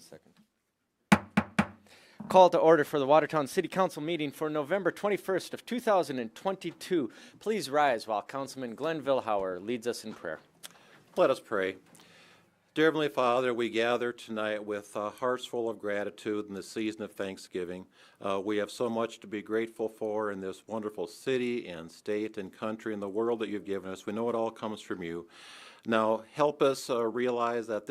second. Call to order for the Watertown City Council meeting for November 21st of 2022. Please rise while Councilman Glenn Vilhauer leads us in prayer. Let us pray. Dear Heavenly Father, we gather tonight with hearts full of gratitude in the season of Thanksgiving. We have so much to be grateful for in this wonderful city and state and country and the world that you've given us. We know it all comes from you. Now help us realize that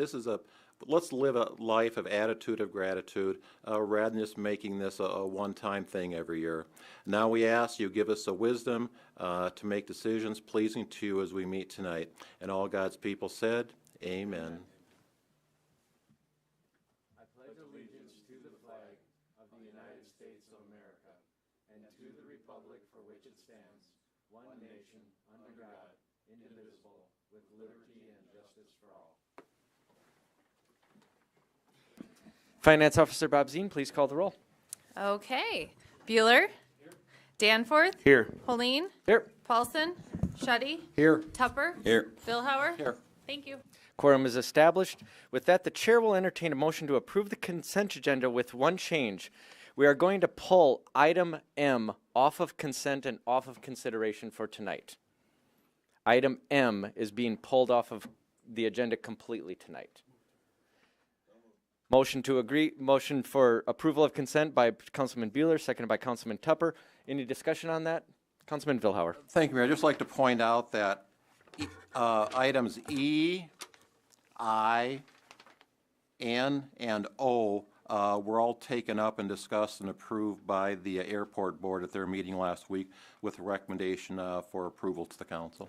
let's live a life of attitude of gratitude rather than just making this a one-time thing every year. Now we ask you give us the wisdom to make decisions pleasing to you as we meet tonight. And all God's people said, amen. I pledge allegiance to the flag of the United States of America and to the republic for which it stands, one nation, under God, indivisible, with liberty and justice for all. Finance Officer Bob Zine, please call the roll. Okay. Bueller. Here. Danforth. Here. Pauline. Here. Paulson. Shuddy. Here. Tupper. Here. Vilhauer. Here. Thank you. Quorum is established. With that, the chair will entertain a motion to approve the consent agenda with one change. We are going to pull item M off of consent and off of consideration for tonight. Item M is being pulled off of the agenda completely tonight. Motion for approval of consent by Councilman Bueller, seconded by Councilman Tupper. Any discussion on that? Councilman Vilhauer. Thank you, Mayor. I'd just like to point out that items E, I, N, and O were all taken up and discussed and approved by the airport board at their meeting last week with a recommendation for approval to the council.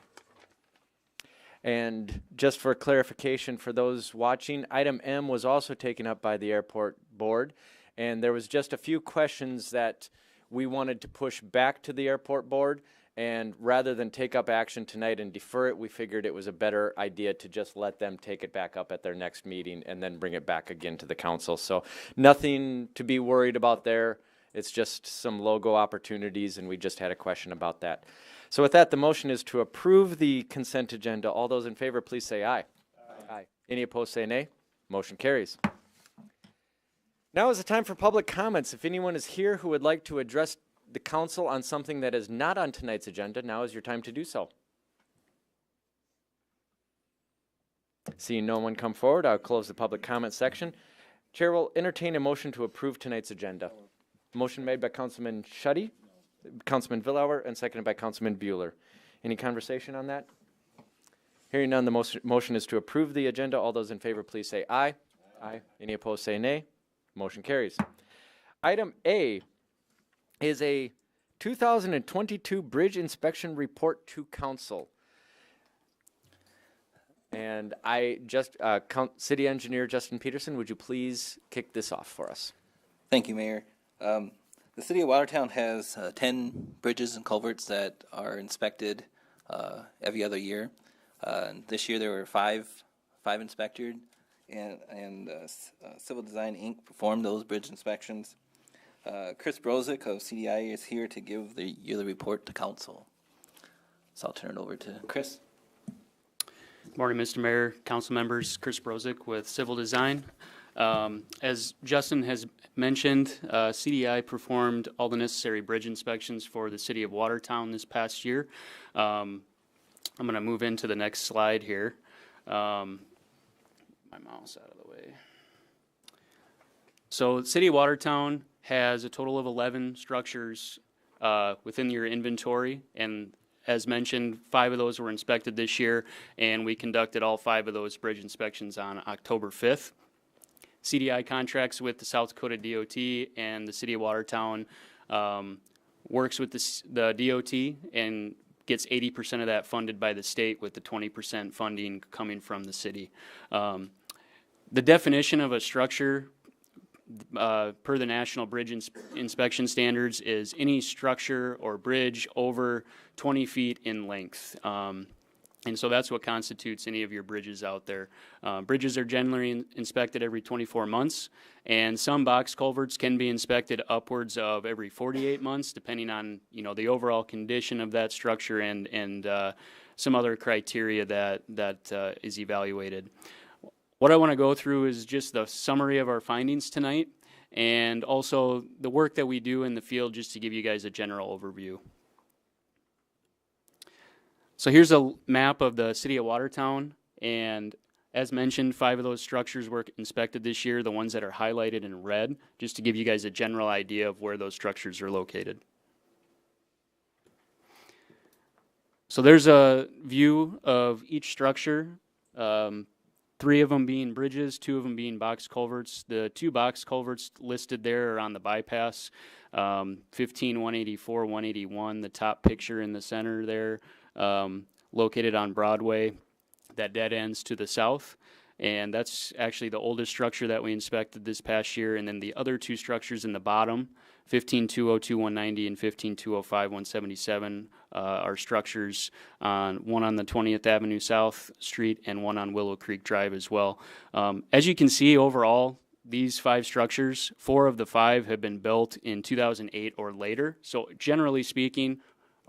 And just for clarification for those watching, item M was also taken up by the airport board, and there was just a few questions that we wanted to push back to the airport board, and rather than take up action tonight and defer it, we figured it was a better idea to just let them take it back up at their next meeting and then bring it back again to the council. So nothing to be worried about there. It's just some logo opportunities, and we just had a question about that. So with that, the motion is to approve the consent agenda. All those in favor, please say aye. Aye. Any opposed, say nay. Motion carries. Now is the time for public comments. If anyone is here who would like to address the council on something that is not on tonight's agenda, now is your time to do so. Seeing no one come forward, I'll close the public comment section. Chair will entertain a motion to approve tonight's agenda. Motion made by Councilman Shuddy, Councilman Vilhauer, and seconded by Councilman Bueller. Any conversation on that? Hearing none, the motion is to approve the agenda. All those in favor, please say aye. Aye. Any opposed, say nay. Motion carries. Item A is a 2022 bridge inspection report to council. And City Engineer Justin Peterson, would you please kick this off for us? Thank you, Mayor. The City of Watertown has 10 bridges and culverts that are inspected every other year. This year there were five inspected, and Civil Design Inc. performed those bridge inspections. Chris Brozick of CDI is here to give the yearly report to council. So I'll turn it over to Chris. Good morning, Mr. Mayor, council members. Chris Brozick with Civil Design. As Justin has mentioned, CDI performed all the necessary bridge inspections for the City of Watertown this past year. I'm going to move into the next slide here. My mouse out of the way. So the City of Watertown has a total of 11 structures within your inventory, and as mentioned, 5 of those were inspected this year, and we conducted all 5 of those bridge inspections on October 5th. CDI contracts with the South Dakota DOT, and the City of Watertown works with the DOT and gets 80% of that funded by the state, with the 20% funding coming from the city. The definition of a structure per the National Bridge Inspection Standards is any structure or bridge over 20 feet in length. And so that's what constitutes any of your bridges out there. Bridges are generally inspected every 24 months, and some box culverts can be inspected upwards of every 48 months, depending on the overall condition of that structure and some other criteria that is evaluated. what I want to go through is just the summary of our findings tonight, and also the work that we do in the field, just to give you guys a general overview. So here's a map of the city of Watertown, and as mentioned, 5 of those structures were inspected this year, the ones that are highlighted in red, just to give you guys a general idea of where those structures are located. So there's a view of each structure, 3 of them being bridges, 2 of them being box culverts. The 2 box culverts listed there are on the bypass, 15, 184, 181, the top picture in the center there, located on Broadway, that dead ends to the south. And that's actually the oldest structure that we inspected this past year. And then the other 2 structures in the bottom, 15202 190 and 15205 177, are structures one on the 20th Avenue South Street and one on Willow Creek Drive as well. As you can see, overall, these 5 structures, 4 of the 5 have been built in 2008 or later. So generally speaking,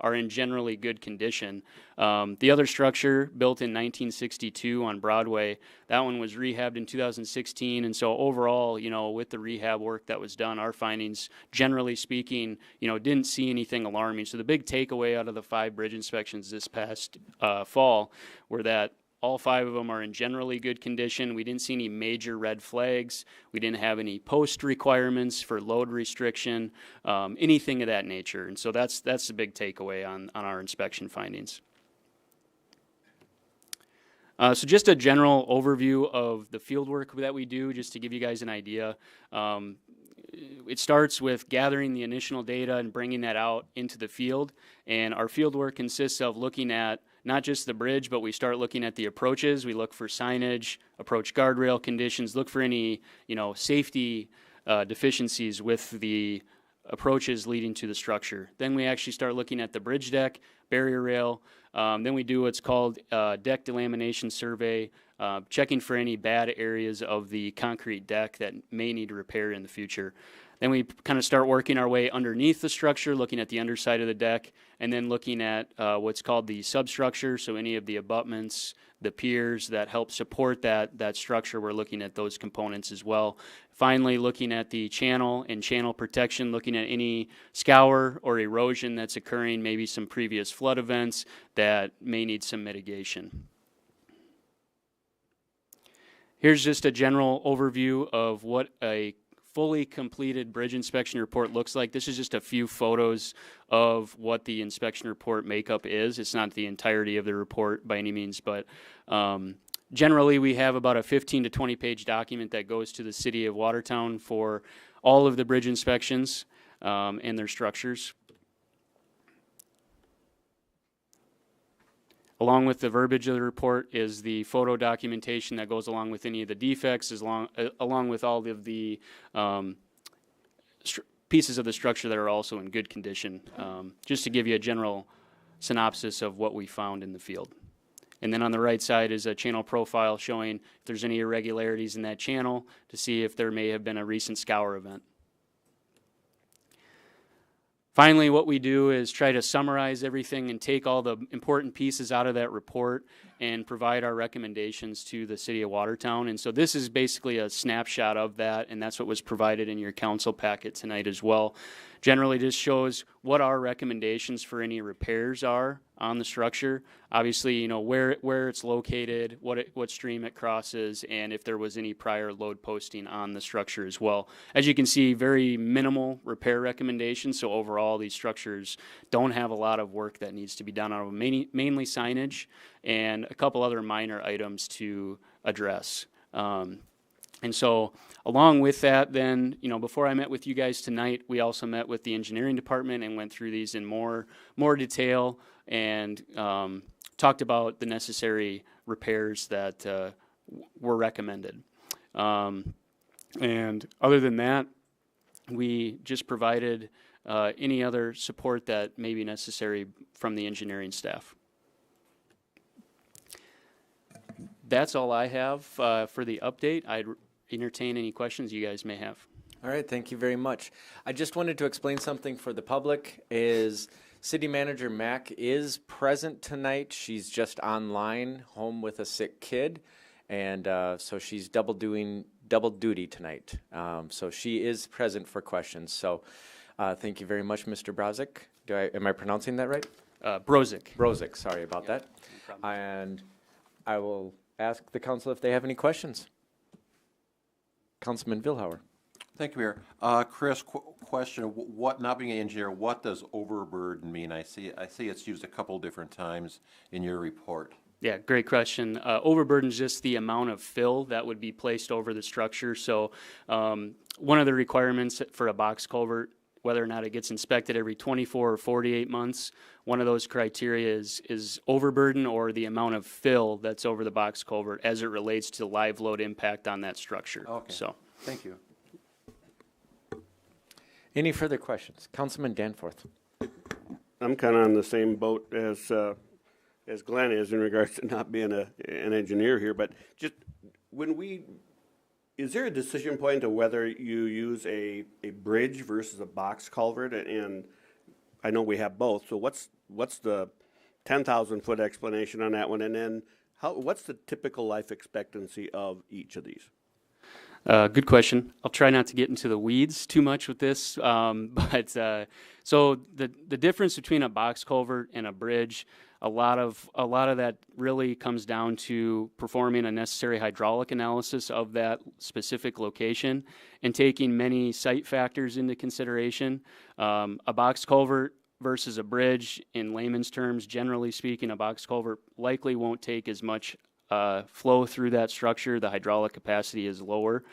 are in generally good condition. The other structure, built in 1962 on Broadway, that one was rehabbed in 2016, and so overall, you know, with the rehab work that was done, our findings, generally speaking, you know, didn't see anything alarming. So the big takeaway out of the 5 bridge inspections this past fall were that all 5 of them are in generally good condition. We didn't see any major red flags. We didn't have any post requirements for load restriction, anything of that nature. And so that's the big takeaway on our inspection findings. So just a general overview of the field work that we do, just to give you guys an idea. It starts with gathering the initial data and bringing that out into the field. And our field work consists of looking at not just the bridge, but we start looking at the approaches. We look for signage, approach guardrail conditions, look for any, you know, safety deficiencies with the approaches leading to the structure. Then we actually start looking at the bridge deck, barrier rail. Then we do what's called deck delamination survey, checking for any bad areas of the concrete deck that may need repair in the future. Then we kind of start working our way underneath the structure, looking at the underside of the deck, and then looking at what's called the substructure, so any of the abutments, the piers that help support that structure, we're looking at those components as well. Finally, looking at the channel and channel protection, looking at any scour or erosion that's occurring, maybe some previous flood events that may need some mitigation. Here's just a general overview of what a fully completed bridge inspection report looks like. This is just a few photos of what the inspection report makeup is. It's not the entirety of the report by any means, but generally we have about a 15 to 20 page document that goes to the city of Watertown for all of the bridge inspections and their structures. Along with the verbiage of the report is the photo documentation that goes along with any of the defects, along with all of the pieces of the structure that are also in good condition, just to give you a general synopsis of what we found in the field. And then on the right side is a channel profile showing if there's any irregularities in that channel to see if there may have been a recent scour event. Finally, what we do is try to summarize everything and take all the important pieces out of that report and provide our recommendations to the city of Watertown. And so this is basically a snapshot of that, and that's what was provided in your council packet tonight as well. Generally, this shows what our recommendations for any repairs are on the structure. Obviously, you know, where it's located, what stream it crosses, and if there was any prior load posting on the structure as well. As you can see, very minimal repair recommendations. So overall, these structures don't have a lot of work that needs to be done on them, mainly signage and a couple other minor items to address. And so along with that, then, you know, before I met with you guys tonight, we also met with the engineering department and went through these in more detail and talked about the necessary repairs that were recommended. And other than that, we just provided any other support that may be necessary from the engineering staff. That's all I have for the update. I'd entertain any questions you guys may have. All right, thank you very much. I just wanted to explain something for the public. Is City Manager Mack is present tonight. She's just online, home with a sick kid. And so she's double duty tonight. So she is present for questions. So thank you very much, Mr. Brozick. Am I pronouncing that right? Brozick. Sorry about that. problem. And I will ask the council if they have any questions. Councilman Vilhauer. Thank you, Mayor. Chris, question, what, not being an engineer, what does overburden mean? I see it's used a couple different times in your report. Yeah, great question. Overburden is just the amount of fill that would be placed over the structure. So one of the requirements for a box culvert, whether or not it gets inspected every 24 or 48 months, one of those criteria is overburden or the amount of fill that's over the box culvert as it relates to live load impact on that structure. Okay. So, Thank you. Any further questions? Councilman Danforth. I'm kind of on the same boat as Glenn is in regards to not being an engineer here, but just is there a decision point of whether you use a bridge versus a box culvert? And I know we have both, so what's the 10,000-foot explanation on that one? And then what's the typical life expectancy of each of these? good question. I'll try not to get into the weeds too much with this, so the difference between a box culvert and a bridge, a lot of that really comes down to performing a necessary hydraulic analysis of that specific location and taking many site factors into consideration. A box culvert versus a bridge, in layman's terms, generally speaking, a box culvert likely won't take as much flow through that structure. The hydraulic capacity is lower.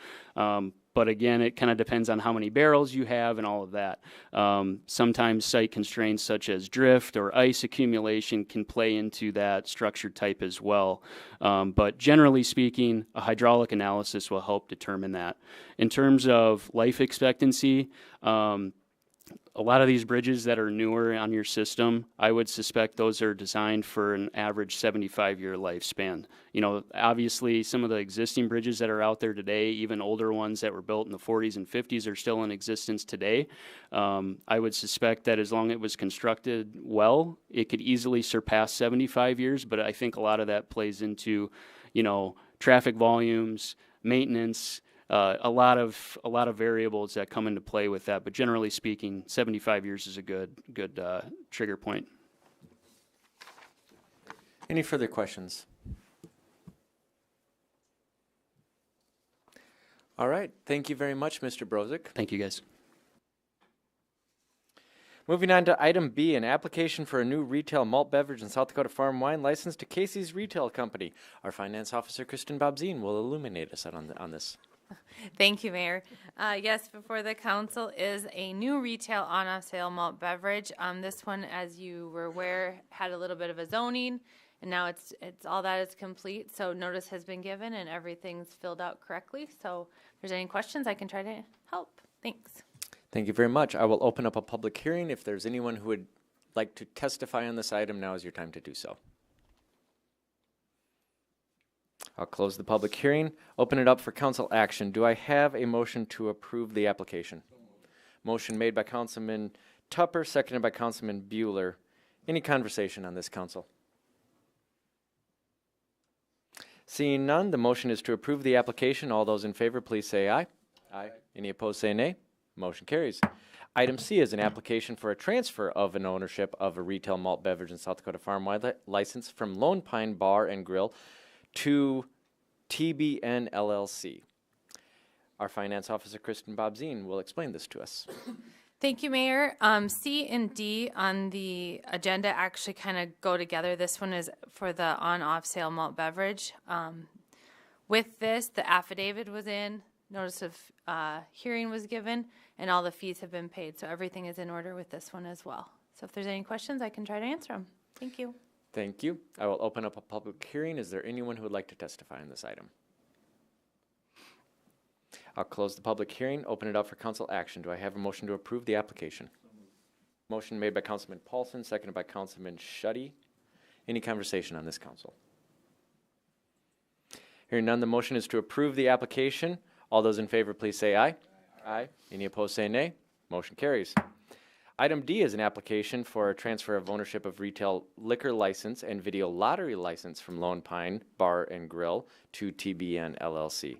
But again, it kind of depends on how many barrels you have and all of that. Sometimes site constraints such as drift or ice accumulation can play into that structure type as well. But generally speaking, a hydraulic analysis will help determine that. In terms of life expectancy, a lot of these bridges that are newer on your system, I would suspect those are designed for an average 75-year lifespan. You know, obviously some of the existing bridges that are out there today, even older ones that were built in the 40s and 50s, are still in existence today. I would suspect that as long as it was constructed well, it could easily surpass 75 years, but I think a lot of that plays into, you know, traffic volumes, maintenance, a lot of variables that come into play with that, but generally speaking, 75 years is a good trigger point. Any further questions? All right. Thank you very much, Mr. Brozick. Thank you, guys. Moving on to item B, an application for a new retail malt beverage and South Dakota farm wine license to Casey's Retail Company. Our finance officer, Kristen Bobzien, will illuminate us on this. Thank you, Mayor. Yes, before the council is a new retail on-off sale malt beverage. This one, as you were aware, had a little bit of a zoning, and now it's all that is complete. So notice has been given and everything's filled out correctly. So if there's any questions, I can try to help. Thanks. Thank you very much. I will open up a public hearing. If there's anyone who would like to testify on this item, now is your time to do so. I'll close the public hearing, open it up for council action. Do I have a motion to approve the application? Motion made by Councilman Tupper, seconded by Councilman Bueller. Any conversation on this, council? Seeing none, the motion is to approve the application. All those in favor, please say aye. Aye. Any opposed, say nay. Motion carries. Item C is an application for a transfer of an ownership of a retail malt beverage and South Dakota farm wine license from Lone Pine Bar and Grill to TBN LLC. Our finance officer, Kristen Bobzien, will explain this to us. Thank you, Mayor. C and D on the agenda actually kind of go together. This one is for the on-off sale malt beverage. With this, the affidavit was in, notice of hearing was given, and all the fees have been paid. So everything is in order with this one as well. So if there's any questions, I can try to answer them. Thank you. Thank you. I will open up a public hearing. Is there anyone who would like to testify on this item? I'll close the public hearing, open it up for council action. Do I have a motion to approve the application? Motion made by Councilman Paulson, seconded by Councilman Schutte. Any conversation on this, council? Hearing none, the motion is to approve the application. All those in favor, please say aye. Aye. Any opposed, say nay. Motion carries. Item D is an application for a transfer of ownership of retail liquor license and video lottery license from Lone Pine Bar and Grill to TBN LLC.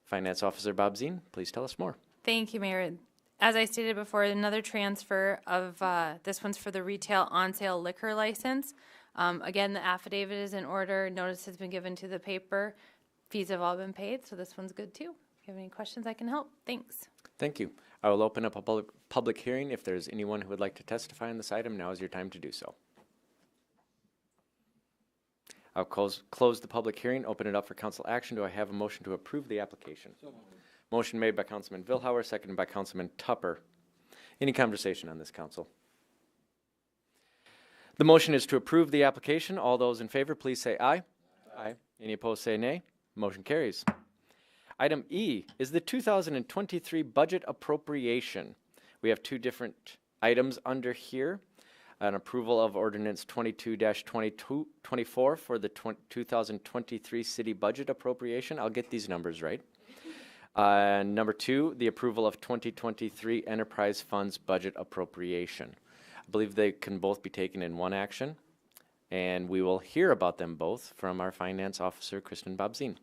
Finance Officer Bob Zine, please tell us more. Thank you, Mayor. As I stated before, another transfer of, this one's for the retail on-sale liquor license. Again, the affidavit is in order, notice has been given to the paper, fees have all been paid, so this one's good too. If you have any questions, I can help. Thanks. Thank you. I will open up a public hearing. If there's anyone who would like to testify on this item, now is your time to do so. I'll close the public hearing, open it up for council action. Do I have a motion to approve the application? Motion made by Councilman Vilhauer, seconded by Councilman Tupper. Any conversation on this, council? The motion is to approve the application. All those in favor, please say aye. Aye. Any opposed, say nay. Motion carries. Item E is the 2023 budget appropriation. We have two different items under here. An approval of ordinance 22-24 for the 2023 city budget appropriation. I'll get these numbers right. Number two, the approval of 2023 enterprise funds budget appropriation. I believe they can both be taken in one action, and we will hear about them both from our finance officer, Kristen Bobzine.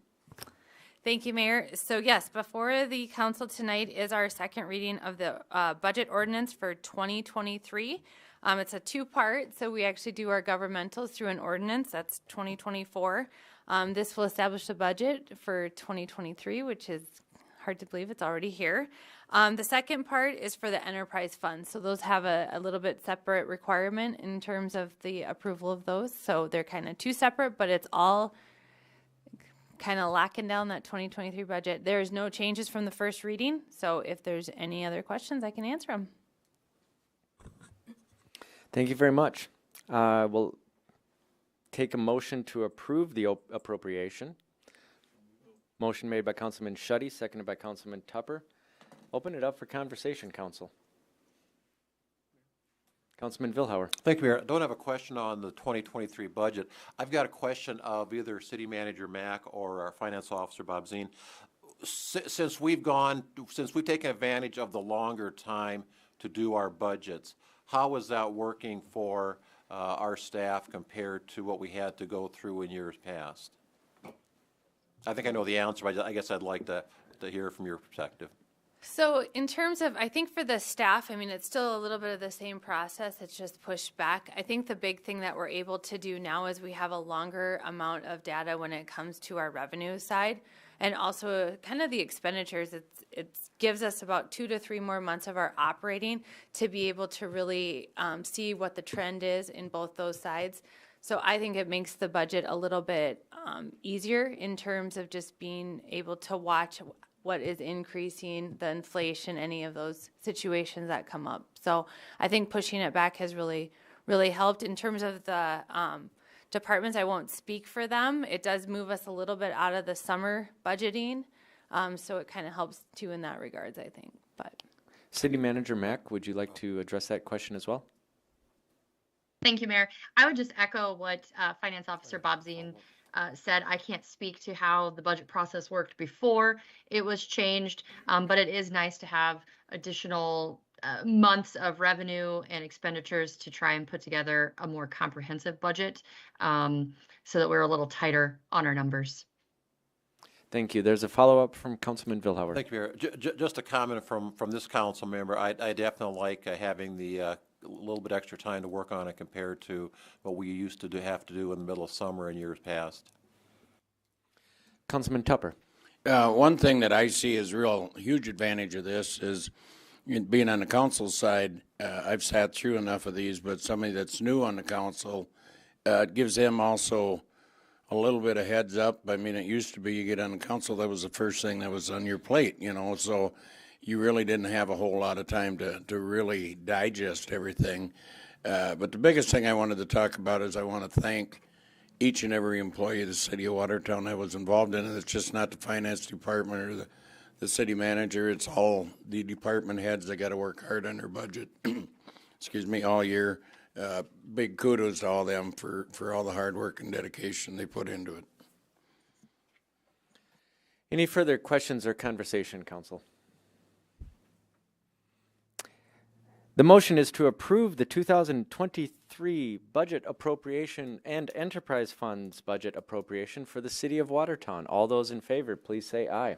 Thank you, Mayor. So yes, before the council tonight is our second reading of the budget ordinance for 2023. It's a two-part, so we actually do our governmentals through an ordinance. That's 2024. This will establish the budget for 2023, which is hard to believe it's already here. The second part is for the enterprise funds. So those have a little bit separate requirement in terms of the approval of those. So they're kind of two separate, but it's all kind of locking down that 2023 budget. There's no changes from the first reading. So if there's any other questions, I can answer them. Thank you very much. We'll take a motion to approve the appropriation. Motion made by Councilman Schutte, seconded by Councilman Tupper. Open it up for conversation, council. Councilman Vilhauer. Thank you, Mayor. I don't have a question on the 2023 budget. I've got a question of either City Manager Mack or our Finance Officer Bob Zine. Since we've taken advantage of the longer time to do our budgets, how is that working for our staff compared to what we had to go through in years past? I think I know the answer, but I guess I'd like to hear from your perspective. So in terms of, I think for the staff, I mean, it's still a little bit of the same process. It's just pushed back. I think the big thing that we're able to do now is we have a longer amount of data when it comes to our revenue side, and also kind of the expenditures. It gives us about 2 to 3 more months of our operating to be able to really see what the trend is in both those sides. So I think it makes the budget a little bit easier in terms of just being able to watch what is increasing, the inflation, any of those situations that come up. So I think pushing it back has really, really helped. In terms of the departments, I won't speak for them. It does move us a little bit out of the summer budgeting, so it kind of helps too in that regards, I think. But City Manager Mack, would you like to address that question as well? Thank you, Mayor. I would just echo what Finance Officer Bob Zine said. I can't speak to how the budget process worked before it was changed, but it is nice to have additional months of revenue and expenditures to try and put together a more comprehensive budget so that we're a little tighter on our numbers. Thank you. There's a follow-up from Councilman Vilhauer. Thank you, Mayor. Just a comment from this council member. I definitely like having the little bit extra time to work on it compared to what we used to have to do in the middle of summer in years past. Councilman Tupper. One thing that I see as real huge advantage of this is being on the council side. I've sat through enough of these, but somebody that's new on the council, it gives them also a little bit of heads up. I mean, it used to be you get on the council, that was the first thing that was on your plate, you know, so you really didn't have a whole lot of time to really digest everything. But the biggest thing I wanted to talk about is I want to thank each and every employee of the city of Watertown that was involved in it. It's just not the finance department or the city manager. It's all the department heads that got to work hard on their budget, excuse me, all year. Big kudos to all them for all the hard work and dedication they put into it. Any further questions or conversation, council? The motion is to approve the 2023 budget appropriation and enterprise funds budget appropriation for the city of Watertown. All those in favor, please say aye.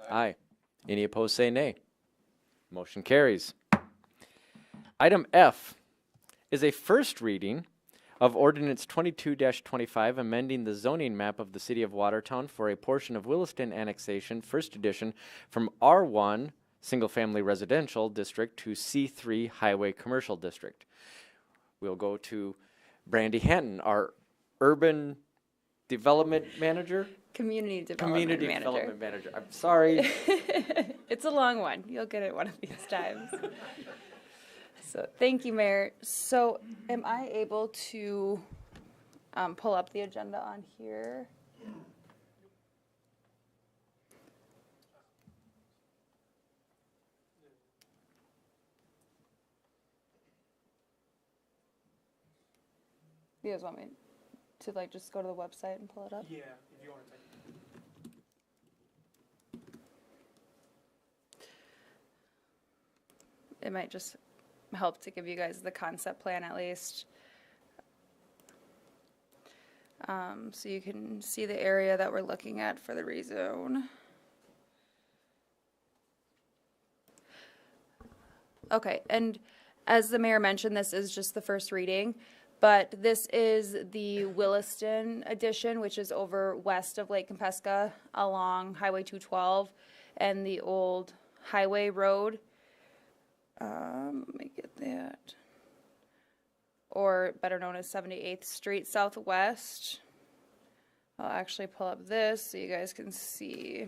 Aye. Any opposed, say nay. Motion carries. Item F is a first reading of Ordinance 22-25, amending the zoning map of the city of Watertown for a portion of Williston annexation, first edition, from R1 Single-Family Residential District to C3 Highway Commercial District. We'll go to Brandy Hanton, our Urban Development Manager? Community Development Manager. Development Manager. I'm sorry. It's a long one. You'll get it one of these times. So thank you, Mayor. So am I able to pull up the agenda on here? You guys want me to like just go to the website and pull it up? Yeah, if you want to take It might just help to give you guys the concept plan at least. So you can see the area that we're looking at for the rezone. Okay, and as the mayor mentioned, this is just the first reading, but this is the Williston edition, which is over west of Lake Compesca along Highway 212 and the old highway road. Let me get that. Or better known as 78th Street Southwest. I'll actually pull up this so you guys can see.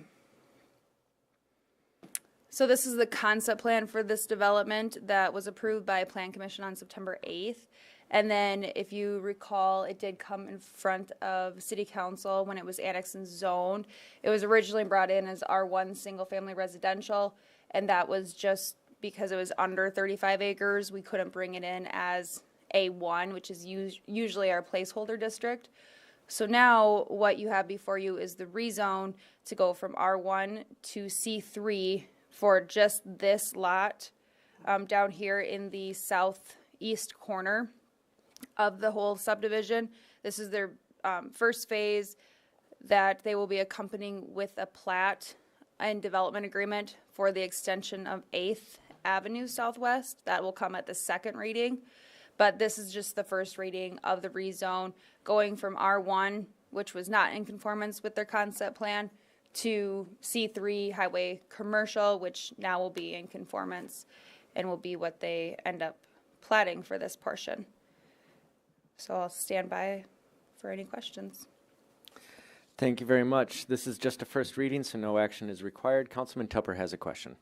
So this is the concept plan for this development that was approved by Plan Commission on September 8th. And then if you recall, it did come in front of City Council when it was annexed and zoned. It was originally brought in as R1 single family residential, and that was just because it was under 35 acres. We couldn't bring it in as A1, which is usually our placeholder district. So now what you have before you is the rezone to go from R1 to C3 for just this lot down here in the southeast corner of the whole subdivision. This is their first phase that they will be accompanying with a plat and development agreement for the extension of 8th Avenue Southwest. That will come at the second reading. But this is just the first reading of the rezone, going from R1, which was not in conformance with their concept plan, to C3 Highway Commercial, which now will be in conformance and will be what they end up platting for this portion. So I'll stand by for any questions. Thank you very much. This is just a first reading, so no action is required. Councilman Tupper has a question.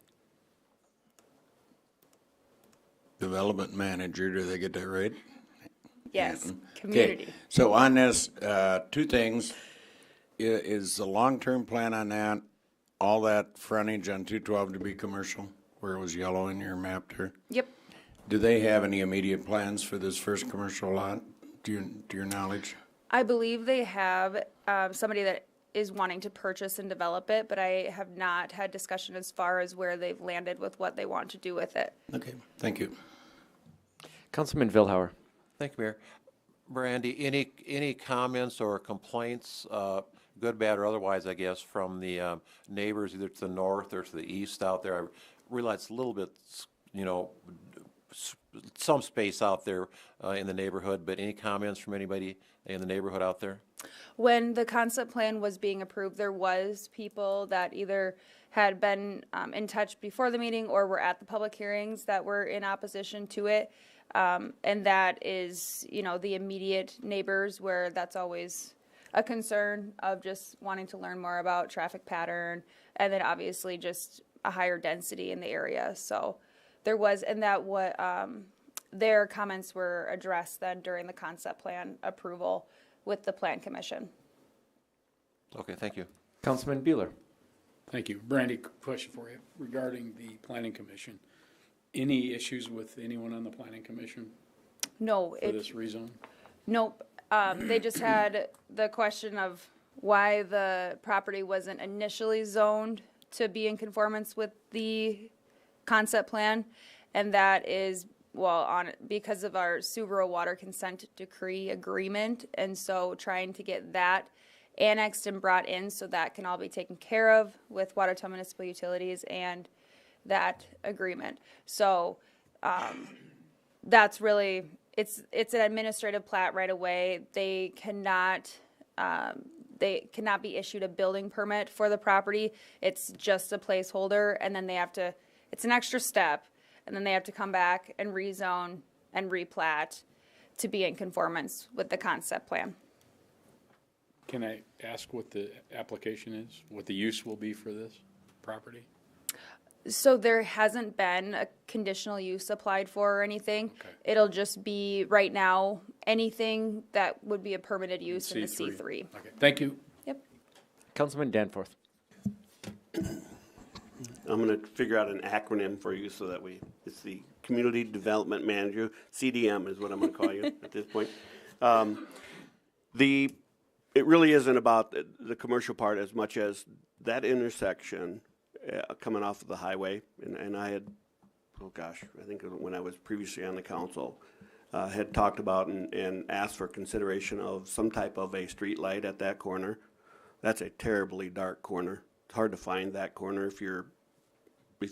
Development Manager, do they get that right? Yes, Hanton. community. Okay. So on this, two things. Is the long-term plan on that, all that frontage on 212 to be commercial, where it was yellow in your map there? Yep. Do they have any immediate plans for this first commercial lot, to your knowledge? I believe they have somebody that is wanting to purchase and develop it, but I have not had discussion as far as where they've landed with what they want to do with it. Okay, thank you. Councilman Vilhauer. Thank you, Mayor. Brandy, any comments or complaints, good, bad, or otherwise, I guess, from the neighbors either to the north or to the east out there? I realize it's a little bit, some space out there in the neighborhood, but any comments from anybody in the neighborhood out there? When the concept plan was being approved, there was people that either had been in touch before the meeting or were at the public hearings that were in opposition to it. And that is, the immediate neighbors where that's always a concern of just wanting to learn more about traffic pattern and then obviously just a higher density in the area. So there was, and that what their comments were addressed then during the concept plan approval with the Plan Commission. Okay, thank you. Councilman Bueller. Thank you. Brandy, question for you regarding the Planning Commission. Any issues with anyone on the Planning Commission No, for this rezone? Nope. They just had the question of why the property wasn't initially zoned to be in conformance with the concept plan, and that is because of our Subaru water consent decree agreement, and so trying to get that annexed and brought in so that can all be taken care of with Watertown Municipal Utilities and that agreement. So that's really, it's an administrative plat right away. They cannot be issued a building permit for the property. It's just a placeholder, and then it's an extra step, and then they have to come back and rezone and replat to be in conformance with the concept plan. Can I ask what the application is, what the use will be for this property? So there hasn't been a conditional use applied for or anything. Okay. It'll just be, right now, anything that would be a permitted use in the C3. Okay, thank you. Yep. Councilman Danforth. I'm going to figure out an acronym for you so that it's the Community Development Manager, CDM is what I'm going to call you at this point. It really isn't about the commercial part as much as that intersection coming off of the highway. And I had, I think when I was previously on the council, had talked about and asked for consideration of some type of a street light at that corner. That's a terribly dark corner. It's hard to find that corner if you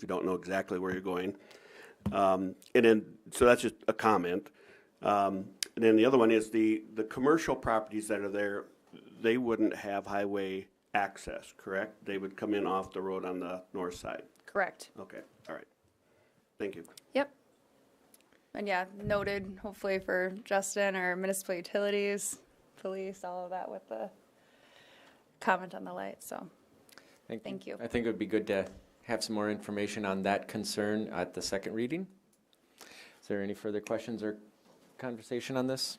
don't know exactly where you're going. And then, so that's just a comment. And then the other one is the commercial properties that are there, they wouldn't have highway access, correct? They would come in off the road on the north side. Correct. Okay, all right. Thank you. Yep. And yeah, noted, hopefully for Justin or municipal utilities, police, all of that with the comment on the light, so thank you. I think it would be good to have some more information on that concern at the second reading. Is there any further questions or conversation on this?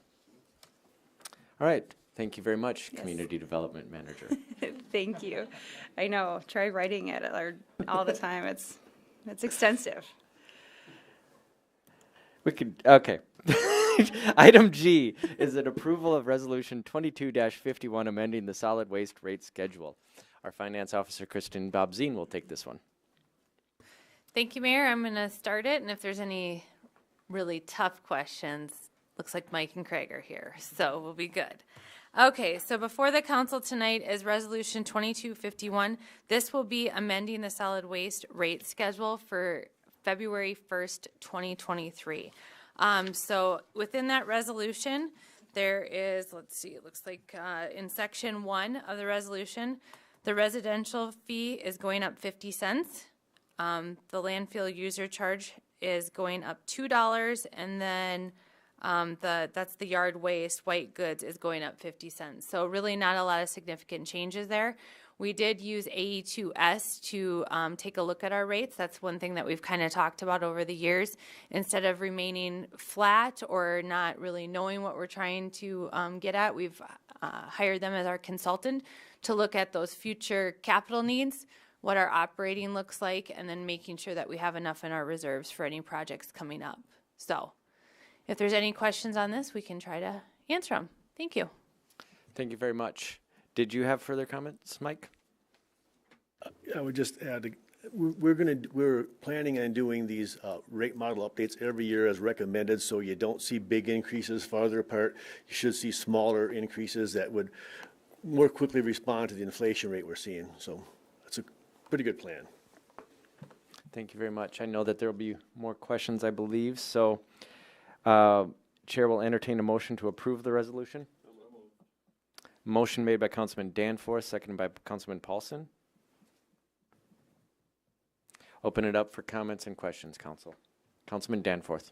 All right. Thank you very much, Yes. Community Development Manager. Thank you. I know, try writing it all the time. It's extensive. We could, okay. Item G is an approval of Resolution 22-51 amending the solid waste rate schedule. Our Finance Officer, Kristen Bobzien, will take this one. Thank you, Mayor. I'm going to start it, and if there's any really tough questions, looks like Mike and Craig are here, so we'll be good. Okay, so before the council tonight is Resolution 2251. This will be amending the solid waste rate schedule for February 1st, 2023. So within that resolution, there is, let's see, it looks like in section 1 of the resolution, the residential fee is going up 50 cents. The landfill user charge is going up $2, and then that's the yard waste, white goods, is going up 50 cents. So really not a lot of significant changes there. We did use AE2S to take a look at our rates. That's one thing that we've kind of talked about over the years. Instead of remaining flat or not really knowing what we're trying to get at, we've hired them as our consultant to look at those future capital needs, what our operating looks like, and then making sure that we have enough in our reserves for any projects coming up. So if there's any questions on this, we can try to answer them. Thank you. Thank you very much. Did you have further comments, Mike? I would just add, we're planning on doing these rate model updates every year as recommended, so you don't see big increases farther apart. You should see smaller increases that would more quickly respond to the inflation rate we're seeing. So it's a pretty good plan. Thank you very much. I know that there will be more questions, I believe, so Chair will entertain a motion to approve the resolution. Motion made by Councilman Danforth, seconded by Councilman Paulson. Open it up for comments and questions, Council. Councilman Danforth.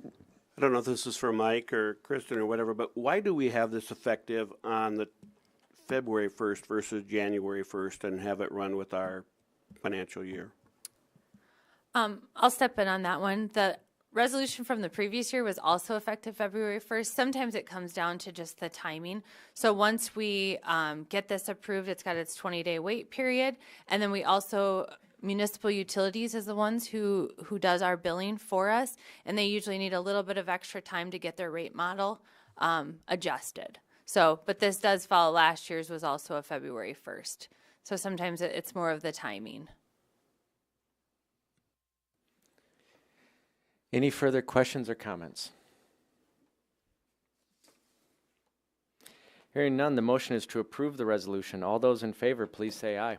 I don't know if this is for Mike or Kristen or whatever, but why do we have this effective on the February 1st versus January 1st and have it run with our financial year? I'll step in on that one. The resolution from the previous year was also effective February 1st. Sometimes it comes down to just the timing. So once we get this approved, it's got its 20-day wait period. And then we also, municipal utilities is the ones who does our billing for us. And they usually need a little bit of extra time to get their rate model adjusted. So, but this does follow last year's was also a February 1st. So sometimes it's more of the timing. Any further questions or comments? Hearing none, the motion is to approve the resolution. All those in favor, please say aye.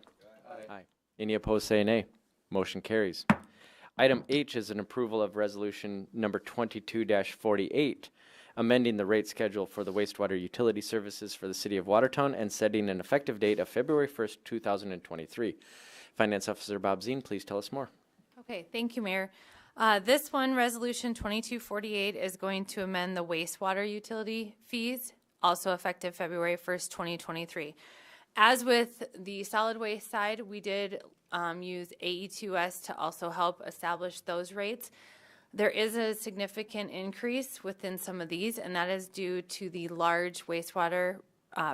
Aye. Any opposed, say nay. Motion carries. Item H is an approval of resolution number 22-48, amending the rate schedule for the wastewater utility services for the city of Watertown and setting an effective date of February 1st, 2023. Finance Officer Bob Zine, please tell us more. Okay, thank you, Mayor. This one, Resolution 2248, is going to amend the wastewater utility fees, also effective February 1st, 2023. As with the solid waste side, we did use AE2S to also help establish those rates. There is a significant increase within some of these, and that is due to the large wastewater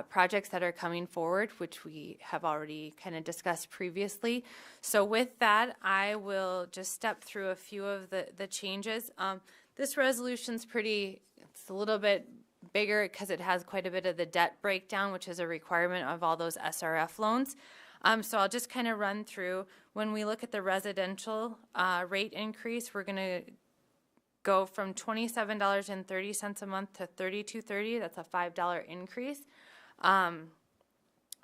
projects that are coming forward, which we have already kind of discussed previously. So with that, I will just step through a few of the changes. This resolution's it's a little bit bigger because it has quite a bit of the debt breakdown, which is a requirement of all those SRF loans. So I'll just kind of run through. When we look at the residential rate increase, we're going to go from $27.30 a month to $32.30. That's a $5 increase.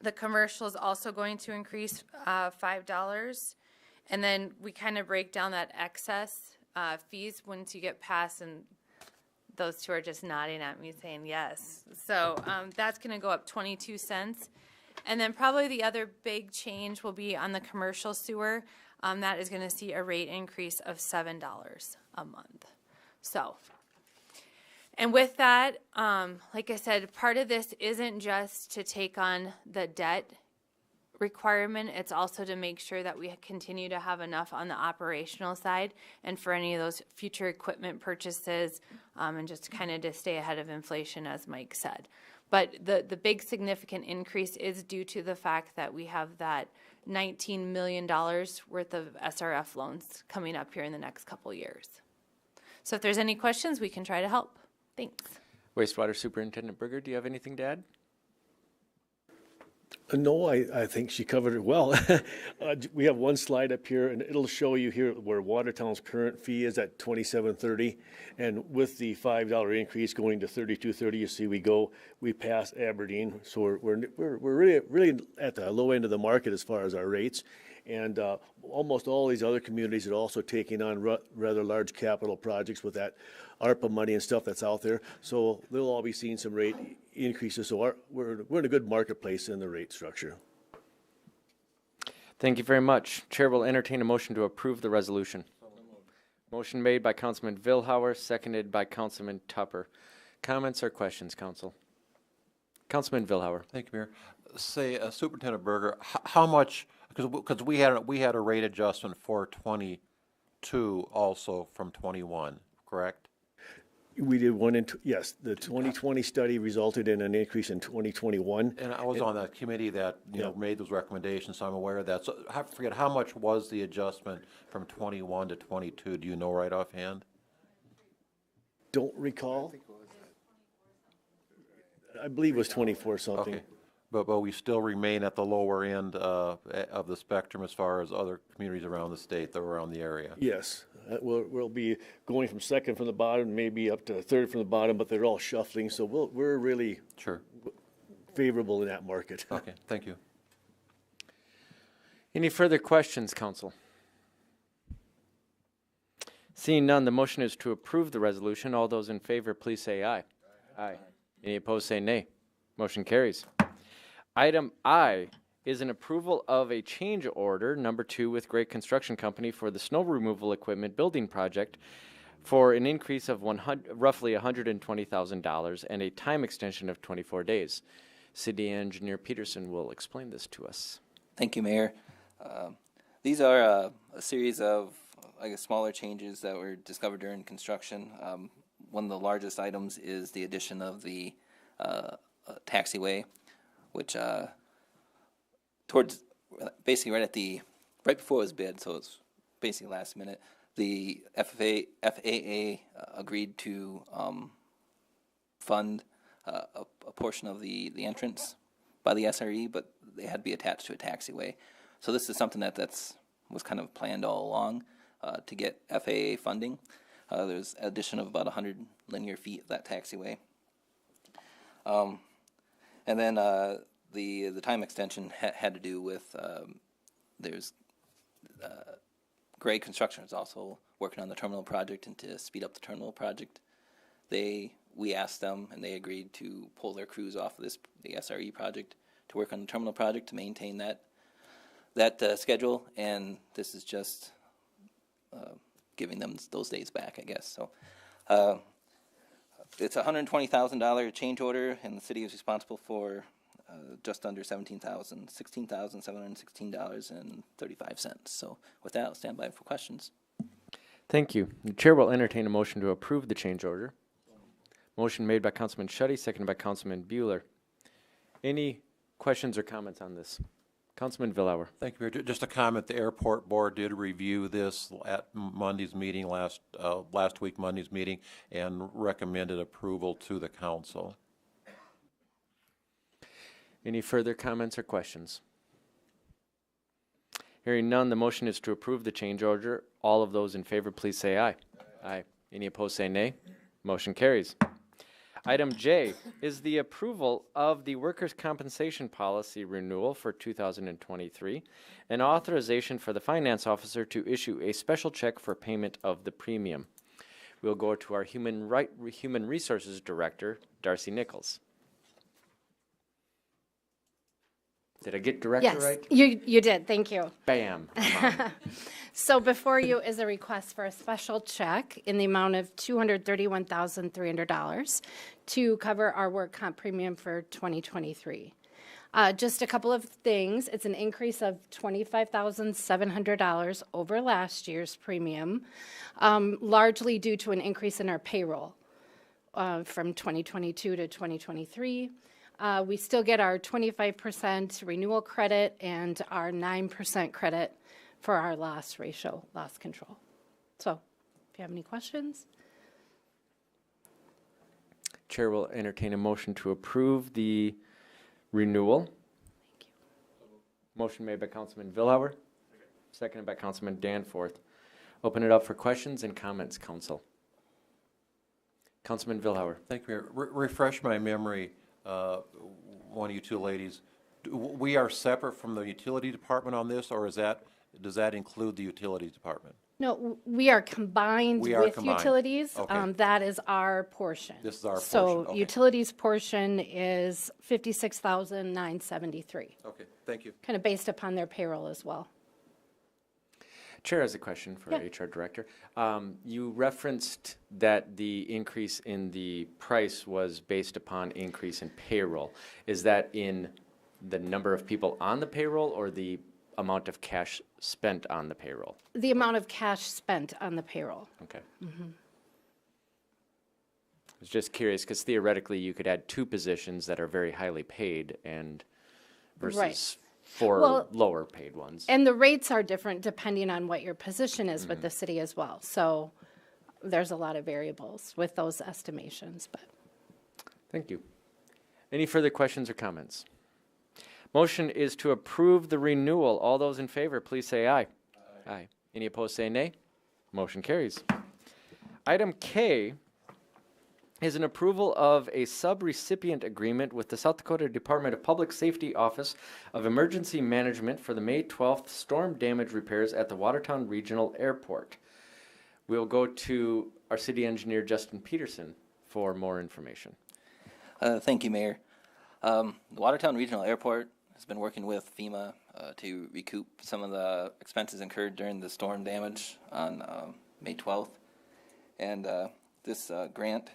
The commercial is also going to increase $5. And then we kind of break down that excess fees once you get past, and those two are just nodding at me saying yes. So that's going to go up 22 cents. And then probably the other big change will be on the commercial sewer. That is going to see a rate increase of $7 a month. So, and with that, like I said, part of this isn't just to take on the debt requirement. It's also to make sure that we continue to have enough on the operational side and for any of those future equipment purchases, and just kind of to stay ahead of inflation, as Mike said. But the big significant increase is due to the fact that we have that $19 million worth of SRF loans coming up here in the next couple years. So if there's any questions, we can try to help. Thanks. Wastewater Superintendent Berger, do you have anything to add? No, I think she covered it well. We have one slide up here, and it'll show you here where Watertown's current fee is at $27.30, and with the $5 increase going to $32.30, you see we pass Aberdeen, so we're really at the low end of the market as far as our rates, and almost all these other communities are also taking on rather large capital projects with that ARPA money and stuff that's out there, so they'll all be seeing some rate increases. So we're in a good marketplace in the rate structure. Thank you very much. Chair will entertain a motion to approve the resolution. Motion made by Councilman Vilhauer, seconded by Councilman Tupper. Comments or questions, Council? Councilman Vilhauer. Thank you, Mayor. Say, Superintendent Berger, how much, because we had a rate adjustment for 22 also from 21, correct? We did one yes, the 2020 study resulted in an increase in 2021. And I was on that committee that made those recommendations, so I'm aware of that. So I forget, how much was the adjustment from 21 to 22? Do you know right offhand? Don't recall. I believe it was 24 something. Okay. But we still remain at the lower end of the spectrum as far as other communities around the state that are around the area. Yes. We'll be going from second from the bottom, maybe up to third from the bottom, but they're all shuffling, so we're really favorable in that market. Okay, thank you. Any further questions, Council? Seeing none, the motion is to approve the resolution. All those in favor, please say aye. Aye. Any opposed, say nay. Motion carries. Item I is an approval of a change order number 2 with Great Construction Company for the snow removal equipment building project for an increase of roughly $120,000 and a time extension of 24 days. City Engineer Peterson will explain this to us. Thank you, Mayor. These are a series of, smaller changes that were discovered during construction. One of the largest items is the addition of the taxiway, which towards basically right before it was bid, so it's basically last minute, the FAA agreed to fund a portion of the entrance by the SRE, but they had to be attached to a taxiway. So this is something that was kind of planned all along to get FAA funding. There's addition of about 100 linear feet of that taxiway. And then the time extension had to do with there's Gray Construction is also working on the terminal project, and to speed up the terminal project, we asked them and they agreed to pull their crews off of the SRE project to work on the terminal project to maintain that schedule, and this is just giving them those days back, I guess. So it's a $120,000 change order, and the city is responsible for just under $16,716.35. So with that, I'll stand by for questions. Thank you. The chair will entertain a motion to approve the change order. Motion made by Councilman Schutte, seconded by Councilman Bueller. Any questions or comments on this? Councilman Villauer. Thank you, Mayor. Just a comment, the airport board did review this at Monday's meeting, last week Monday's meeting, and recommended approval to the council. Any further comments or questions? Hearing none, the motion is to approve the change order. All of those in favor, please say aye. Aye. Any opposed, say nay. Motion carries. Item J is the approval of the workers' compensation policy renewal for 2023 and authorization for the finance officer to issue a special check for payment of the premium. We'll go to our Human Resources Director, Darcy Nichols. Did I get director right? Yes, you did. Thank you. Bam. So before you is a request for a special check in the amount of $231,300 to cover our work comp premium for 2023. Just a couple of things. It's an increase of $25,700 over last year's premium, largely due to an increase in our payroll from 2022 to 2023. We still get our 25% renewal credit and our 9% credit for our loss ratio, loss control. So if you have any questions. Chair will entertain a motion to approve the renewal. Thank you. Motion made by Councilman Villauer, seconded by Councilman Danforth. Open it up for questions and comments, council. Councilman Villauer. Thank you, Mayor. Refresh my memory, one of you two ladies. We are separate from the utility department on this, or does that include the utilities department? No, we are combined with utilities. Okay. That is our portion. This is our portion. So Okay. utilities portion is $56,973. Okay, thank you. Kind of based upon their payroll as well. Chair has a question for HR Director. You referenced that the increase in the price was based upon increase in payroll. Is that in the number of people on the payroll or the amount of cash spent on the payroll? The amount of cash spent on the payroll. Okay. I was just curious because theoretically you could add two positions that are very highly paid and versus four lower paid ones. And the rates are different depending on what your position is with the city as well. So there's a lot of variables with those estimations. But Thank you. Any further questions or comments? Motion is to approve the renewal. All those in favor, please say aye. Aye. Any opposed, say nay. Motion carries. Item K is an approval of a sub-recipient agreement with the South Dakota Department of Public Safety Office of Emergency Management for the May 12th storm damage repairs at the Watertown Regional Airport. We'll go to our city engineer, Justin Peterson, for more information. Thank you, Mayor. The Watertown Regional Airport has been working with FEMA to recoup some of the expenses incurred during the storm damage on May 12th. And this grant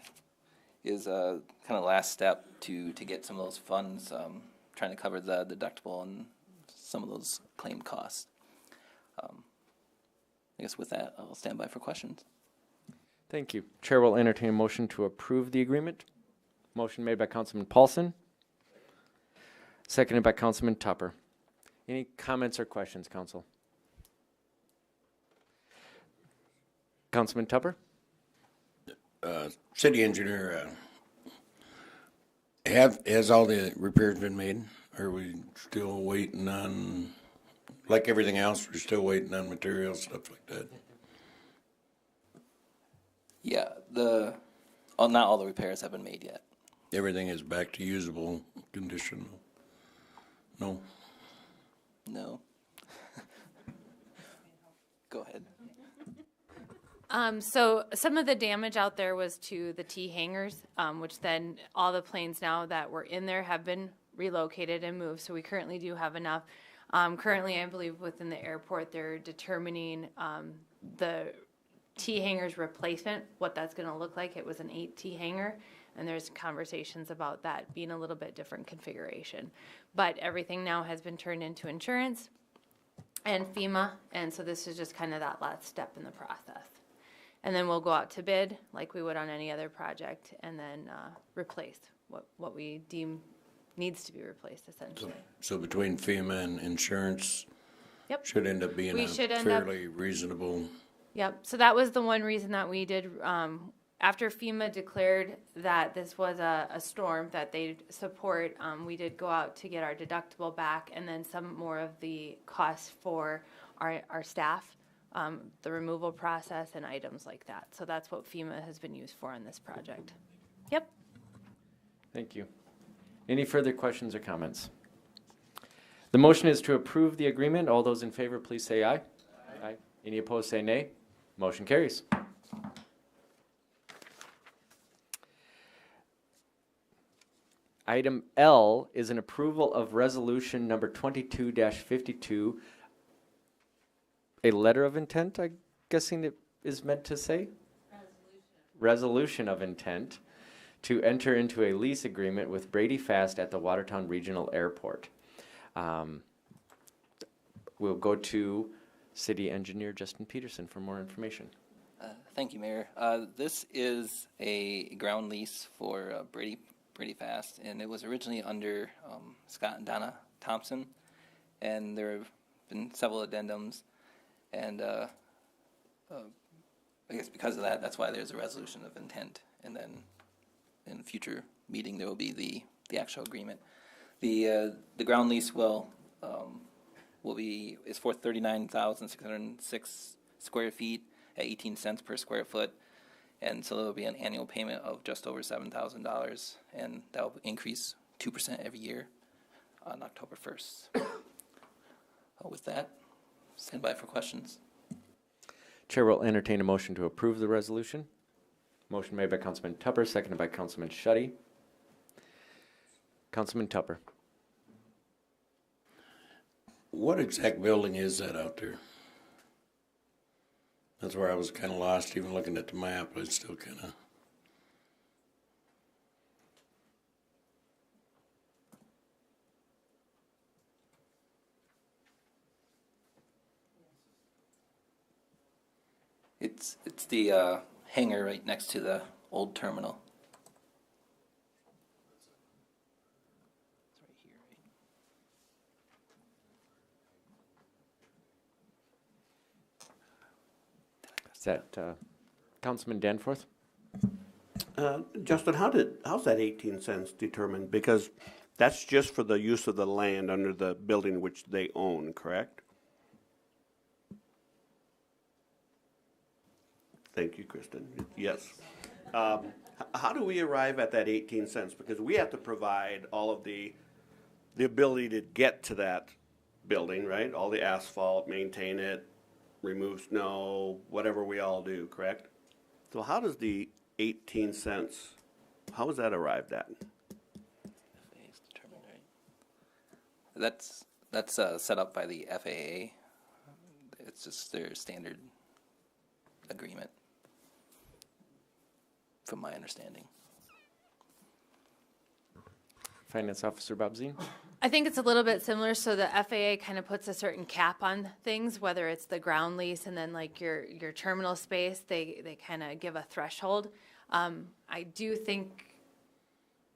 is kind of last step to get some of those funds, trying to cover the deductible and some of those claimed costs. I guess with that, I'll stand by for questions. Thank you. Chair will entertain a motion to approve the agreement. Motion made by Councilman Paulson, seconded by Councilman Tupper. Any comments or questions, council? Councilman Tupper? City engineer, has all the repairs been made? Are we still waiting on, like everything else, we're still waiting on materials, stuff like that? Yeah, not all the repairs have been made yet. Everything is back to usable condition? No? No. Go ahead. So some of the damage out there was to the T hangars, which then all the planes now that were in there have been relocated and moved. So we currently do have enough. Currently, I believe within the airport, they're determining the T hangars replacement, what that's going to look like. It was an 8T hangar, and there's conversations about that being a little bit different configuration. But everything now has been turned into insurance and FEMA, and so this is just kind of that last step in the process. And then we'll go out to bid like we would on any other project, and then replace what we deem needs to be replaced, essentially. So between FEMA and insurance, Yep. should end up being We a should end up- fairly reasonable. Yep, so that was the one reason that we did, after FEMA declared that this was a storm that they support, we did go out to get our deductible back and then some more of the costs for our staff, the removal process and items like that. So that's what FEMA has been used for on this project. Yep. Thank you. Any further questions or comments? The motion is to approve the agreement. All those in favor, please say aye. Aye. Any opposed, say nay. Motion carries. Item L is an approval of resolution number 22-52. A letter of intent, I'm guessing it is meant to say? Resolution of intent to enter into a lease agreement with Brady Fast at the Watertown Regional Airport. We'll go to City Engineer Justin Peterson for more information. Thank you, Mayor. This is a ground lease for Brady Fast, and it was originally under Scott and Donna Thompson, and there have been several addendums, and I guess because of that, that's why there's a resolution of intent, and then in a future meeting there will be the actual agreement. The ground lease is for 39,606 square feet at 18 cents per square foot. And so there will be an annual payment of just over $7,000, and that will increase 2% every year on October 1st. With that, stand by for questions. Chair will entertain a motion to approve the resolution. Motion made by Councilman Tupper, seconded by Councilman Schutte. Councilman Tupper. What exact building is that out there? That's where I was kind of lost, even looking at the map, but it's still kind of... It's the hangar right next to the old terminal. It's right here, right? Is that Councilman Danforth? Justin, how's that 18 cents determined? Because that's just for the use of the land under the building which they own, correct? Thank you, Kristen. Yes. How do we arrive at that 18 cents? Because we have to provide all of the ability to get to that building, right? All the asphalt, maintain it, remove snow, whatever we all do, correct? So how does the 18 cents, how is that arrived at? FAA is determined, right? That's set up by the FAA. It's just their standard agreement, from my understanding. Finance Officer Bob Zine. I think it's a little bit similar. So the FAA kind of puts a certain cap on things, whether it's the ground lease and then like your terminal space, they kind of give a threshold. I do think,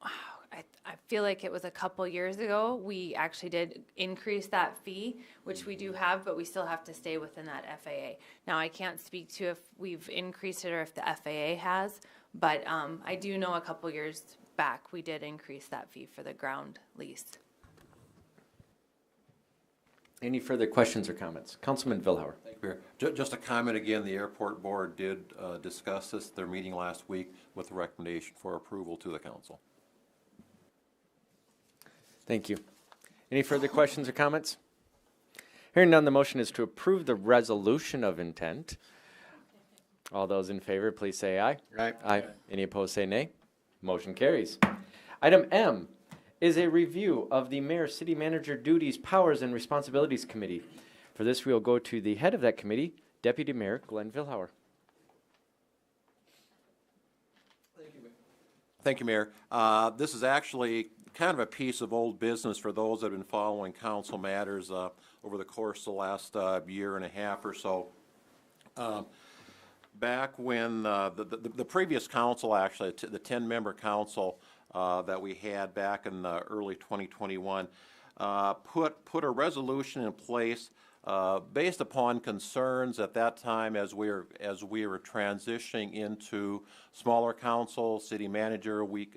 I feel like it was a couple years ago, we actually did increase that fee, which we do have, but we still have to stay within that FAA. Now, I can't speak to if we've increased it or if the FAA has, but I do know a couple years back, we did increase that fee for the ground lease. Any further questions or comments? Councilman Vilhauer. Mayor, just a comment again, the airport board did discuss this at their meeting last week with a recommendation for approval to the council. Thank you. Any further questions or comments? Hearing none, the motion is to approve the resolution of intent. All those in favor, please say aye. Aye. Aye. Any opposed, say nay. Motion carries. Item M is a review of the mayor, city manager duties, powers, and responsibilities committee. For this, we will go to the head of that committee, Deputy Mayor Glenn Vilhauer. Thank you, Mayor. This is actually kind of a piece of old business for those that have been following council matters over the course of the last year and a half or so. Back when the previous council, actually, the 10-member council that we had back in early 2021, put a resolution in place based upon concerns at that time as we were transitioning into smaller council, city manager, weak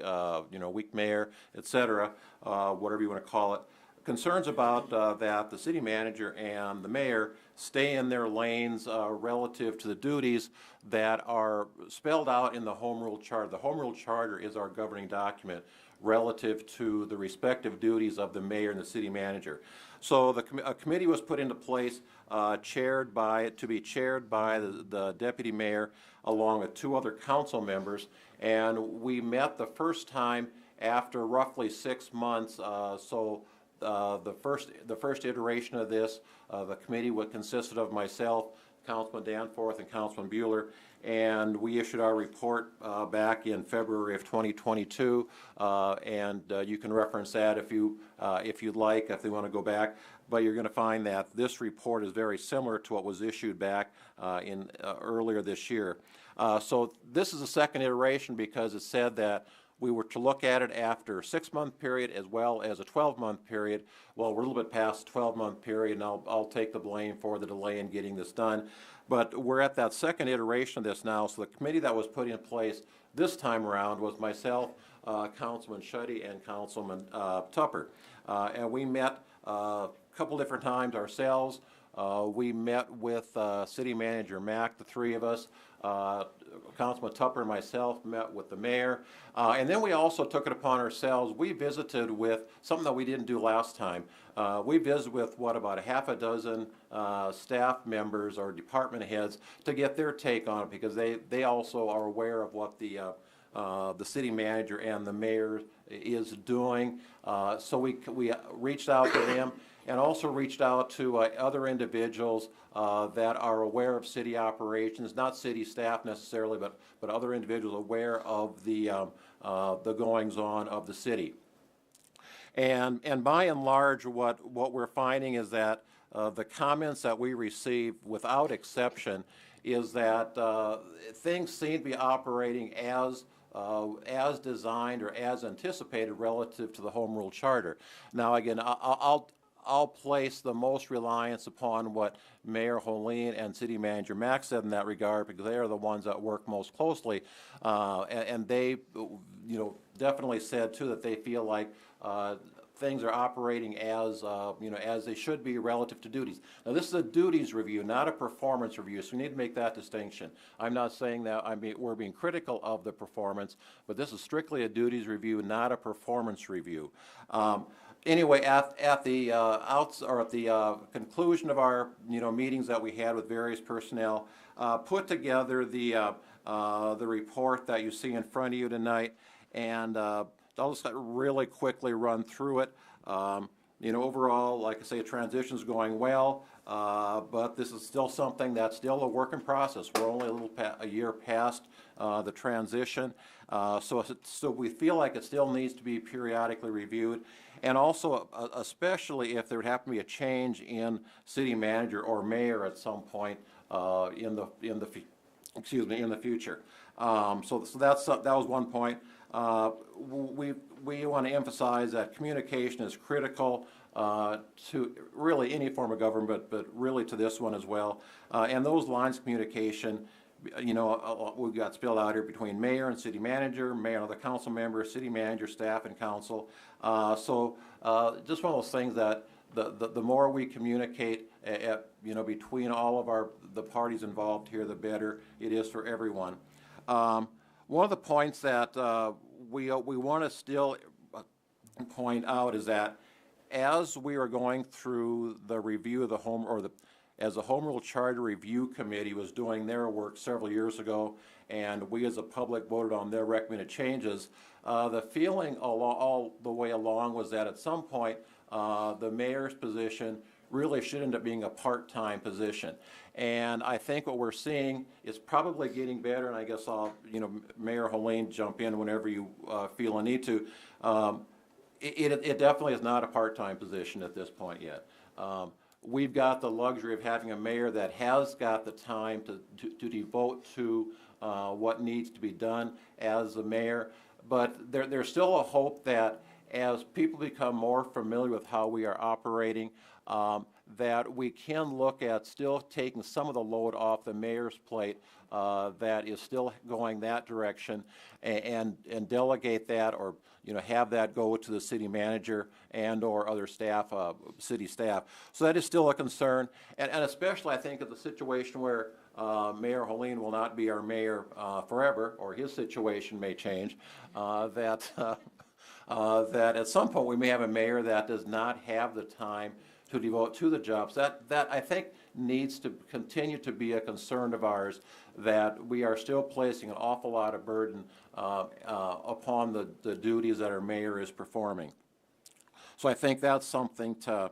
mayor, et cetera, whatever you want to call it. Concerns about that the city manager and the mayor stay in their lanes relative to the duties that are spelled out in the Home Rule Charter. The Home Rule Charter is our governing document relative to the respective duties of the mayor and the city manager. So a committee was put into place to be chaired by the deputy mayor along with 2 other council members, and we met the first time after roughly 6 months. The first iteration of this, the committee consisted of myself, Councilman Danforth, and Councilman Bueller, and we issued our report back in February of 2022, and you can reference that if you'd like, if they want to go back. But you're going to find that this report is very similar to what was issued back earlier this year. So this is a second iteration because it said that we were to look at it after a 6-month period as well as a 12-month period. Well, we're a little bit past the 12-month period, and I'll take the blame for the delay in getting this done. But we're at that second iteration of this now. So the committee that was put in place this time around was myself, Councilman Schutte, and Councilman Tupper. And we met a couple different times ourselves. We met with City Manager Mack, the 3 of us. Councilman Tupper and myself met with the mayor. And then we also took it upon ourselves. We visited with something that we didn't do last time. We visited with, about a half a dozen staff members or department heads to get their take on it, because they also are aware of what the city manager and the mayor is doing. So we reached out to them and also reached out to other individuals that are aware of city operations, not city staff necessarily, but other individuals aware of the goings-on of the city. And by and large, what we're finding is that the comments that we receive, without exception, is that things seem to be operating as designed or as anticipated relative to the Home Rule Charter. Now, again, I'll place the most reliance upon what Mayor Holeen and City Manager Mack said in that regard, because they are the ones that work most closely, and they, definitely said too that they feel like things are operating as as they should be relative to duties. Now, this is a duties review, not a performance review, so we need to make that distinction. I'm not saying that we're being critical of the performance, but this is strictly a duties review, not a performance review. Anyway, at the conclusion of our meetings that we had with various personnel, put together the report that you see in front of you tonight, and I'll just really quickly run through it. Overall, like I say, the transition's going well, but this is still something that's still a work in process. We're only a year past the transition, so we feel like it still needs to be periodically reviewed. And also, especially if there would happen to be a change in city manager or mayor at some point in the future. So that was one point. We want to emphasize that communication is critical to really any form of government, but really to this one as well. And those lines of communication, we've got spelled out here between mayor and city manager, mayor and other council members, city manager, staff, and council. So just one of those things that the more we communicate between all of the parties involved here, the better it is for everyone. One of the points that we want to still point out is that as we are going through the review of the as the Home Rule Charter Review Committee was doing their work several years ago, and we as a public voted on their recommended changes, the feeling all the way along was that at some point the mayor's position really should end up being a part-time position. And I think what we're seeing is probably getting better, and I guess I'll, Mayor Holine, jump in whenever you feel a need to. It definitely is not a part-time position at this point yet. We've got the luxury of having a mayor that has got the time to devote to what needs to be done as the mayor, but there's still a hope that as people become more familiar with how we are operating, that we can look at still taking some of the load off the mayor's plate that is still going that direction, and delegate that, or have that go to the city manager and or other staff, city staff. So that is still a concern, and especially I think of the situation where Mayor Holine will not be our mayor forever, or his situation may change, that at some point we may have a mayor that does not have the time to devote to the jobs. That I think needs to continue to be a concern of ours, that we are still placing an awful lot of burden upon the duties that our mayor is performing. So I think that's something to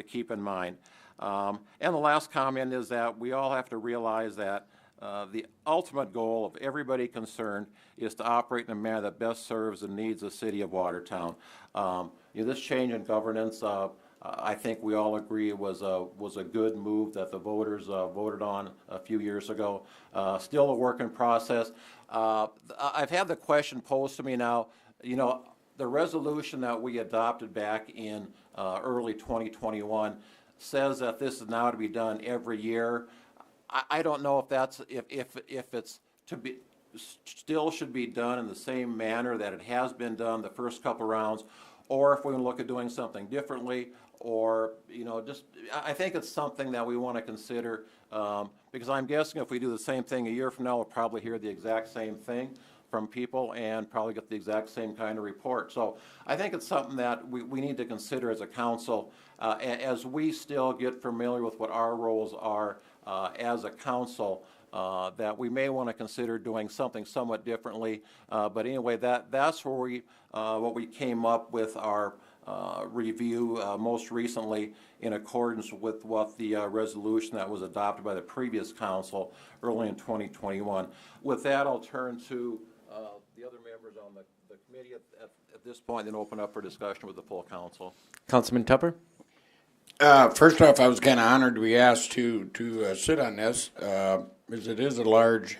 keep in mind. And the last comment is that we all have to realize that the ultimate goal of everybody concerned is to operate in a manner that best serves the needs of the city of Watertown. This change in governance, I think we all agree was a good move that the voters voted on a few years ago. Still a work in process. I've had the question posed to me now, the resolution that we adopted back in early 2021 says that this is now to be done every year. I don't know if that's if it's to be still should be done in the same manner that it has been done the first couple rounds, or if we look at doing something differently, or just I think it's something that we want to consider, because I'm guessing if we do the same thing a year from now, we'll probably hear the exact same thing from people and probably get the exact same kind of report. So I think it's something that we need to consider as a council as we still get familiar with what our roles are as a council, that we may want to consider doing something somewhat differently. But anyway, that's where what we came up with our review most recently, in accordance with what the resolution that was adopted by the previous council early in 2021. With that, I'll turn to the other members on the committee at this point, then open up for discussion with the full council. Councilman Tupper? First off, I was kind of honored to be asked to sit on this, because it is a large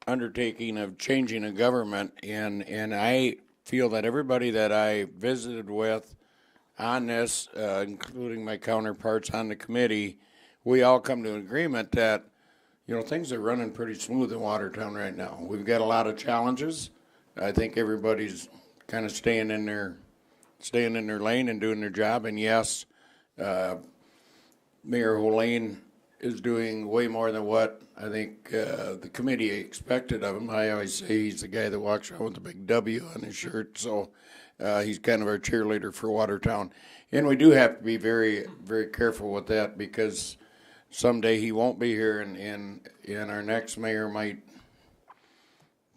undertaking of changing a government, and I feel that everybody that I visited with on this, including my counterparts on the committee, we all come to an agreement that things are running pretty smooth in Watertown right now. We've got a lot of challenges. I think everybody's kind of staying in their lane and doing their job. And yes, Mayor Holine is doing way more than what I think the committee expected of him. I always say he's the guy that walks around with a big W on his shirt, so he's kind of our cheerleader for Watertown. And we do have to be very, very careful with that, because someday he won't be here, and our next mayor might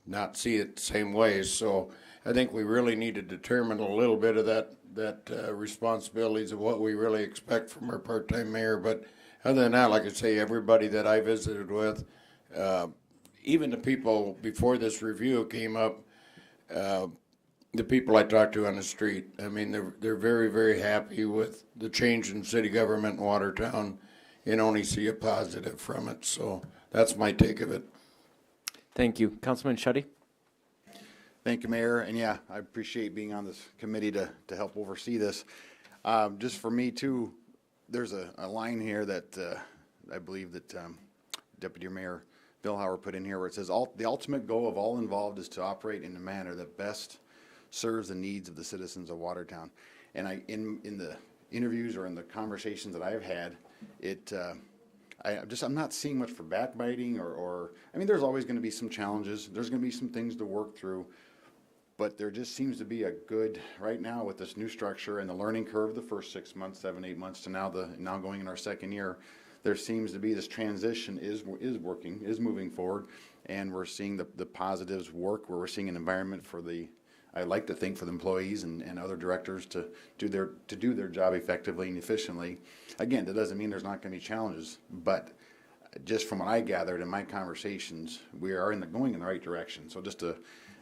not see it the same way. So I think we really need to determine a little bit of that responsibilities of what we really expect from our part-time mayor. But other than that, like I say, everybody that I visited with, even the people before this review came up, the people I talked to on the street, I mean, they're very, very happy with the change in city government in Watertown and only see a positive from it. So that's my take of it. Thank you. Councilman Schutte? Thank you, Mayor. And yeah, I appreciate being on this committee to help oversee this. Just for me too, there's a line here that I believe that Deputy Mayor Billhauer put in here, where it says, the ultimate goal of all involved is to operate in a manner that best serves the needs of the citizens of Watertown. And in interviews or in the conversations that I've had, I'm not seeing much for backbiting or I mean, there's always going to be some challenges. There's going to be some things to work through, but there just seems to be a good, right now with this new structure and the learning curve, the first 6 months, 7, 8 months to now going in our second year, there seems to be this transition is working, is moving forward, and we're seeing the positives work where we're seeing an environment I like to think for the employees and other directors to do their job effectively and efficiently. Again, that doesn't mean there's not going to be challenges, but just from what I gathered in my conversations, we are going in the right direction. So just to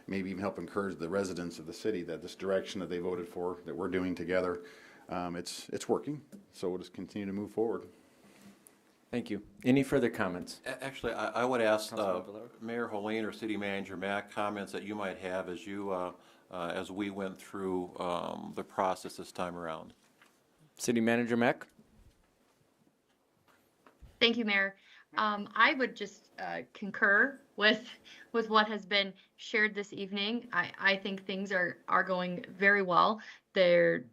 maybe even help encourage the residents of the city that this direction that they voted for, that we're doing together, it's working. So we'll just continue to move forward. Thank you. Any further comments? Actually, I would ask Mayor Holine or City Manager Mack comments that you might have as we went through the process this time around. City Manager Mack? Thank you, Mayor. I would just concur with what has been shared this evening. I think things are going very well. There,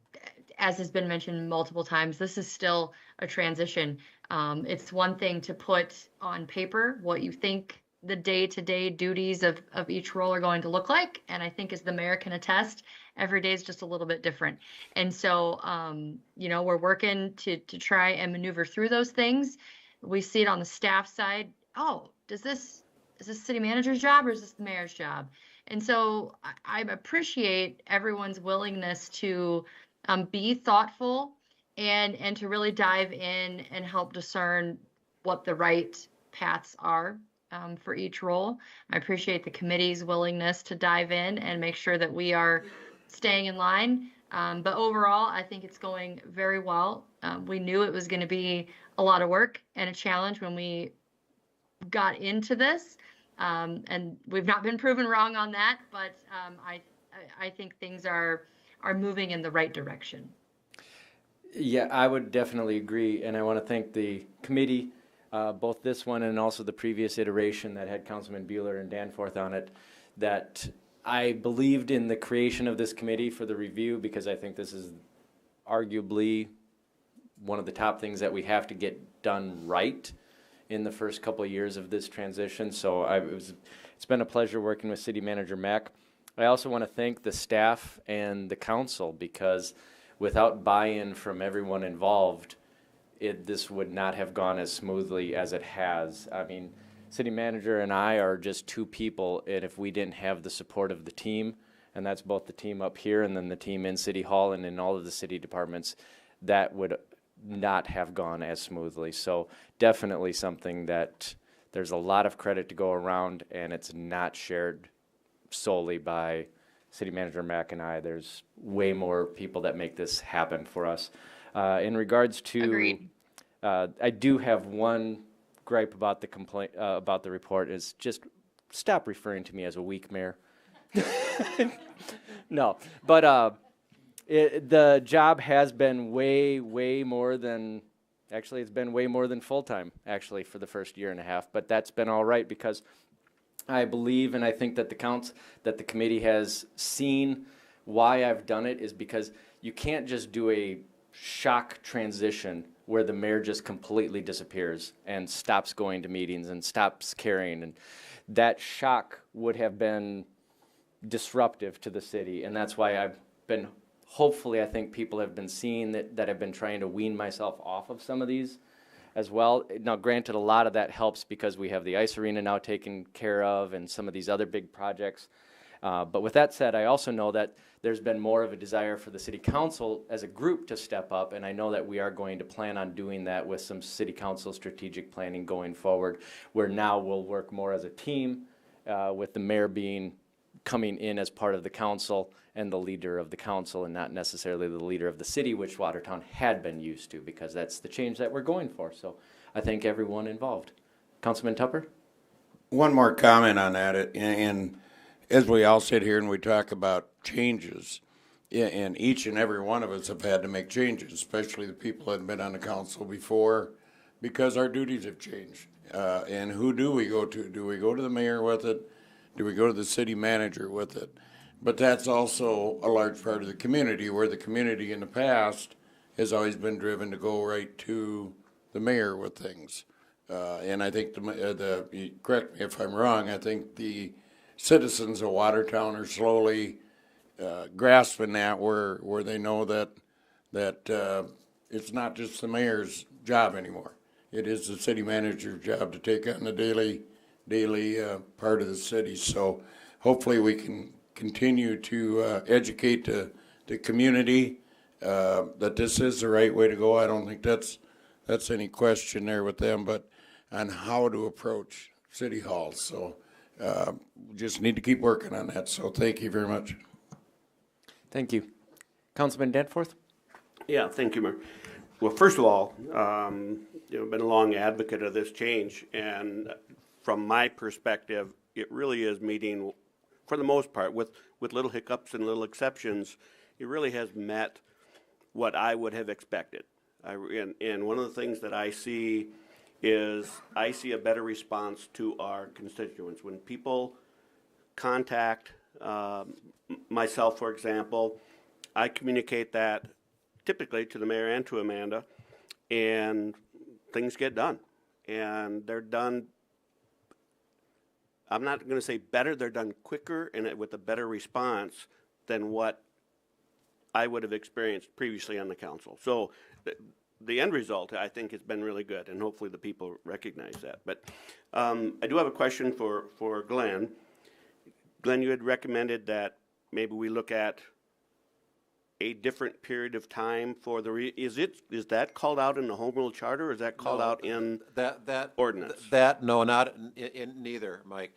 as has been mentioned multiple times, this is still a transition. It's one thing to put on paper what you think the day-to-day duties of each role are going to look like. And I think as the mayor can attest, every day is just a little bit different. And so, we're working to try and maneuver through those things. We see it on the staff side. Oh, is this city manager's job or is this the mayor's job? And so I appreciate everyone's willingness to be thoughtful and to really dive in and help discern what the right paths are for each role. I appreciate the committee's willingness to dive in and make sure that we are staying in line. But overall, I think it's going very well. We knew it was going to be a lot of work and a challenge when we got into this. And we've not been proven wrong on that, but I think things are moving in the right direction. Yeah, I would definitely agree, and I want to thank the committee, both this one and also the previous iteration that had Councilman Bueller and Danforth on it, that I believed in the creation of this committee for the review because I think this is arguably one of the top things that we have to get done right in the first couple of years of this transition. So it's been a pleasure working with City Manager Mack. I also want to thank the staff and the council because without buy-in from everyone involved, this would not have gone as smoothly as it has. I mean, City Manager and I are just two people, and if we didn't have the support of the team, and that's both the team up here and then the team in City Hall and in all of the city departments, that would not have gone as smoothly. So definitely something that there's a lot of credit to go around, and it's not shared solely by City Manager Mack and I. There's way more people that make this happen for us. In regards to, Agreed. I do have one gripe about the complaint about the report is just stop referring to me as a weak mayor. No, but the job has been way more than, actually it's been way more than full-time actually for the first year and a half, but that's been all right because I believe and I think that the committee has seen why I've done it is because you can't just do a shock transition where the mayor just completely disappears and stops going to meetings and stops caring, and that shock would have been disruptive to the city, and that's why I've been, hopefully I think people have been seeing that I've been trying to wean myself off of some of these as well. Now granted, a lot of that helps because we have the ice arena now taken care of and some of these other big projects. But with that said, I also know that there's been more of a desire for the city council as a group to step up, and I know that we are going to plan on doing that with some city council strategic planning going forward, where now we'll work more as a team, with the mayor coming in as part of the council and the leader of the council and not necessarily the leader of the city, which Watertown had been used to, because that's the change that we're going for. So I thank everyone involved. Councilman Tupper? One more comment on that, and as we all sit here and we talk about changes, and each and every one of us have had to make changes, especially the people that have been on the council before, because our duties have changed. And who do we go to? Do we go to the mayor with it? Do we go to the city manager with it? But that's also a large part of the community, where the community in the past has always been driven to go right to the mayor with things. And I think correct me if I'm wrong, I think the citizens of Watertown are slowly grasping that where they know that it's not just the mayor's job anymore. It is the city manager's job to take on the daily part of the city. So hopefully we can continue to educate the community that this is the right way to go. I don't think that's any question there with them, but on how to approach City Hall. So we just need to keep working on that. So thank you very much. Thank you. Councilman Danforth? Yeah, thank you, Mayor. Well, first of all, I've been a long advocate of this change, and from my perspective, it really is meeting, for the most part, with little hiccups and little exceptions, it really has met what I would have expected. And one of the things that I see is I see a better response to our constituents. When people contact myself, for example, I communicate that typically to the mayor and to Amanda, and things get done. And they're done, I'm not going to say better, they're done quicker and with a better response than what I would have experienced previously on the council. So the end result, I think, has been really good, and hopefully the people recognize that. But I do have a question for Glenn. Glenn, you had recommended that maybe we look at a different period of time for the is that called out in the home rule charter, or is that called out in that ordinance? No, not in neither, Mike.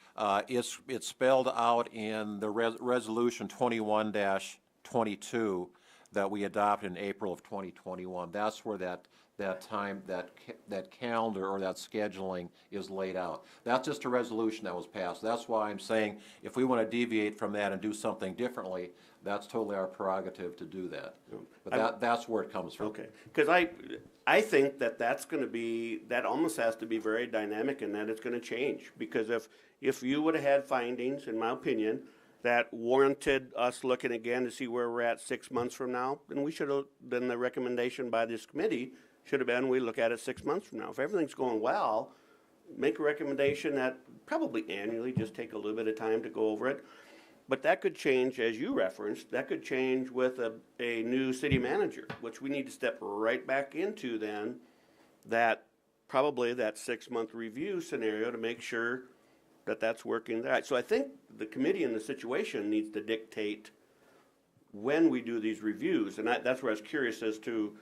It's spelled out in the resolution 21-22 that we adopted in April of 2021. That's where that time, that calendar or that scheduling is laid out. That's just a resolution that was passed. That's why I'm saying if we want to deviate from that and do something differently, that's totally our prerogative to do that. But that's where it comes from. Okay, because I think that's going to be, that almost has to be very dynamic, and that it's going to change. Because if you would have had findings, in my opinion, that warranted us looking again to see where we're at 6 months from now, then the recommendation by this committee should have been we look at it 6 months from now. If everything's going well, make a recommendation that probably annually, just take a little bit of time to go over it. But that could change, as you referenced, that could change with a new city manager, which we need to step right back into then, probably that 6 month review scenario to make sure that that's working right. So I think the committee in the situation needs to dictate when we do these reviews, and that's where I was curious as to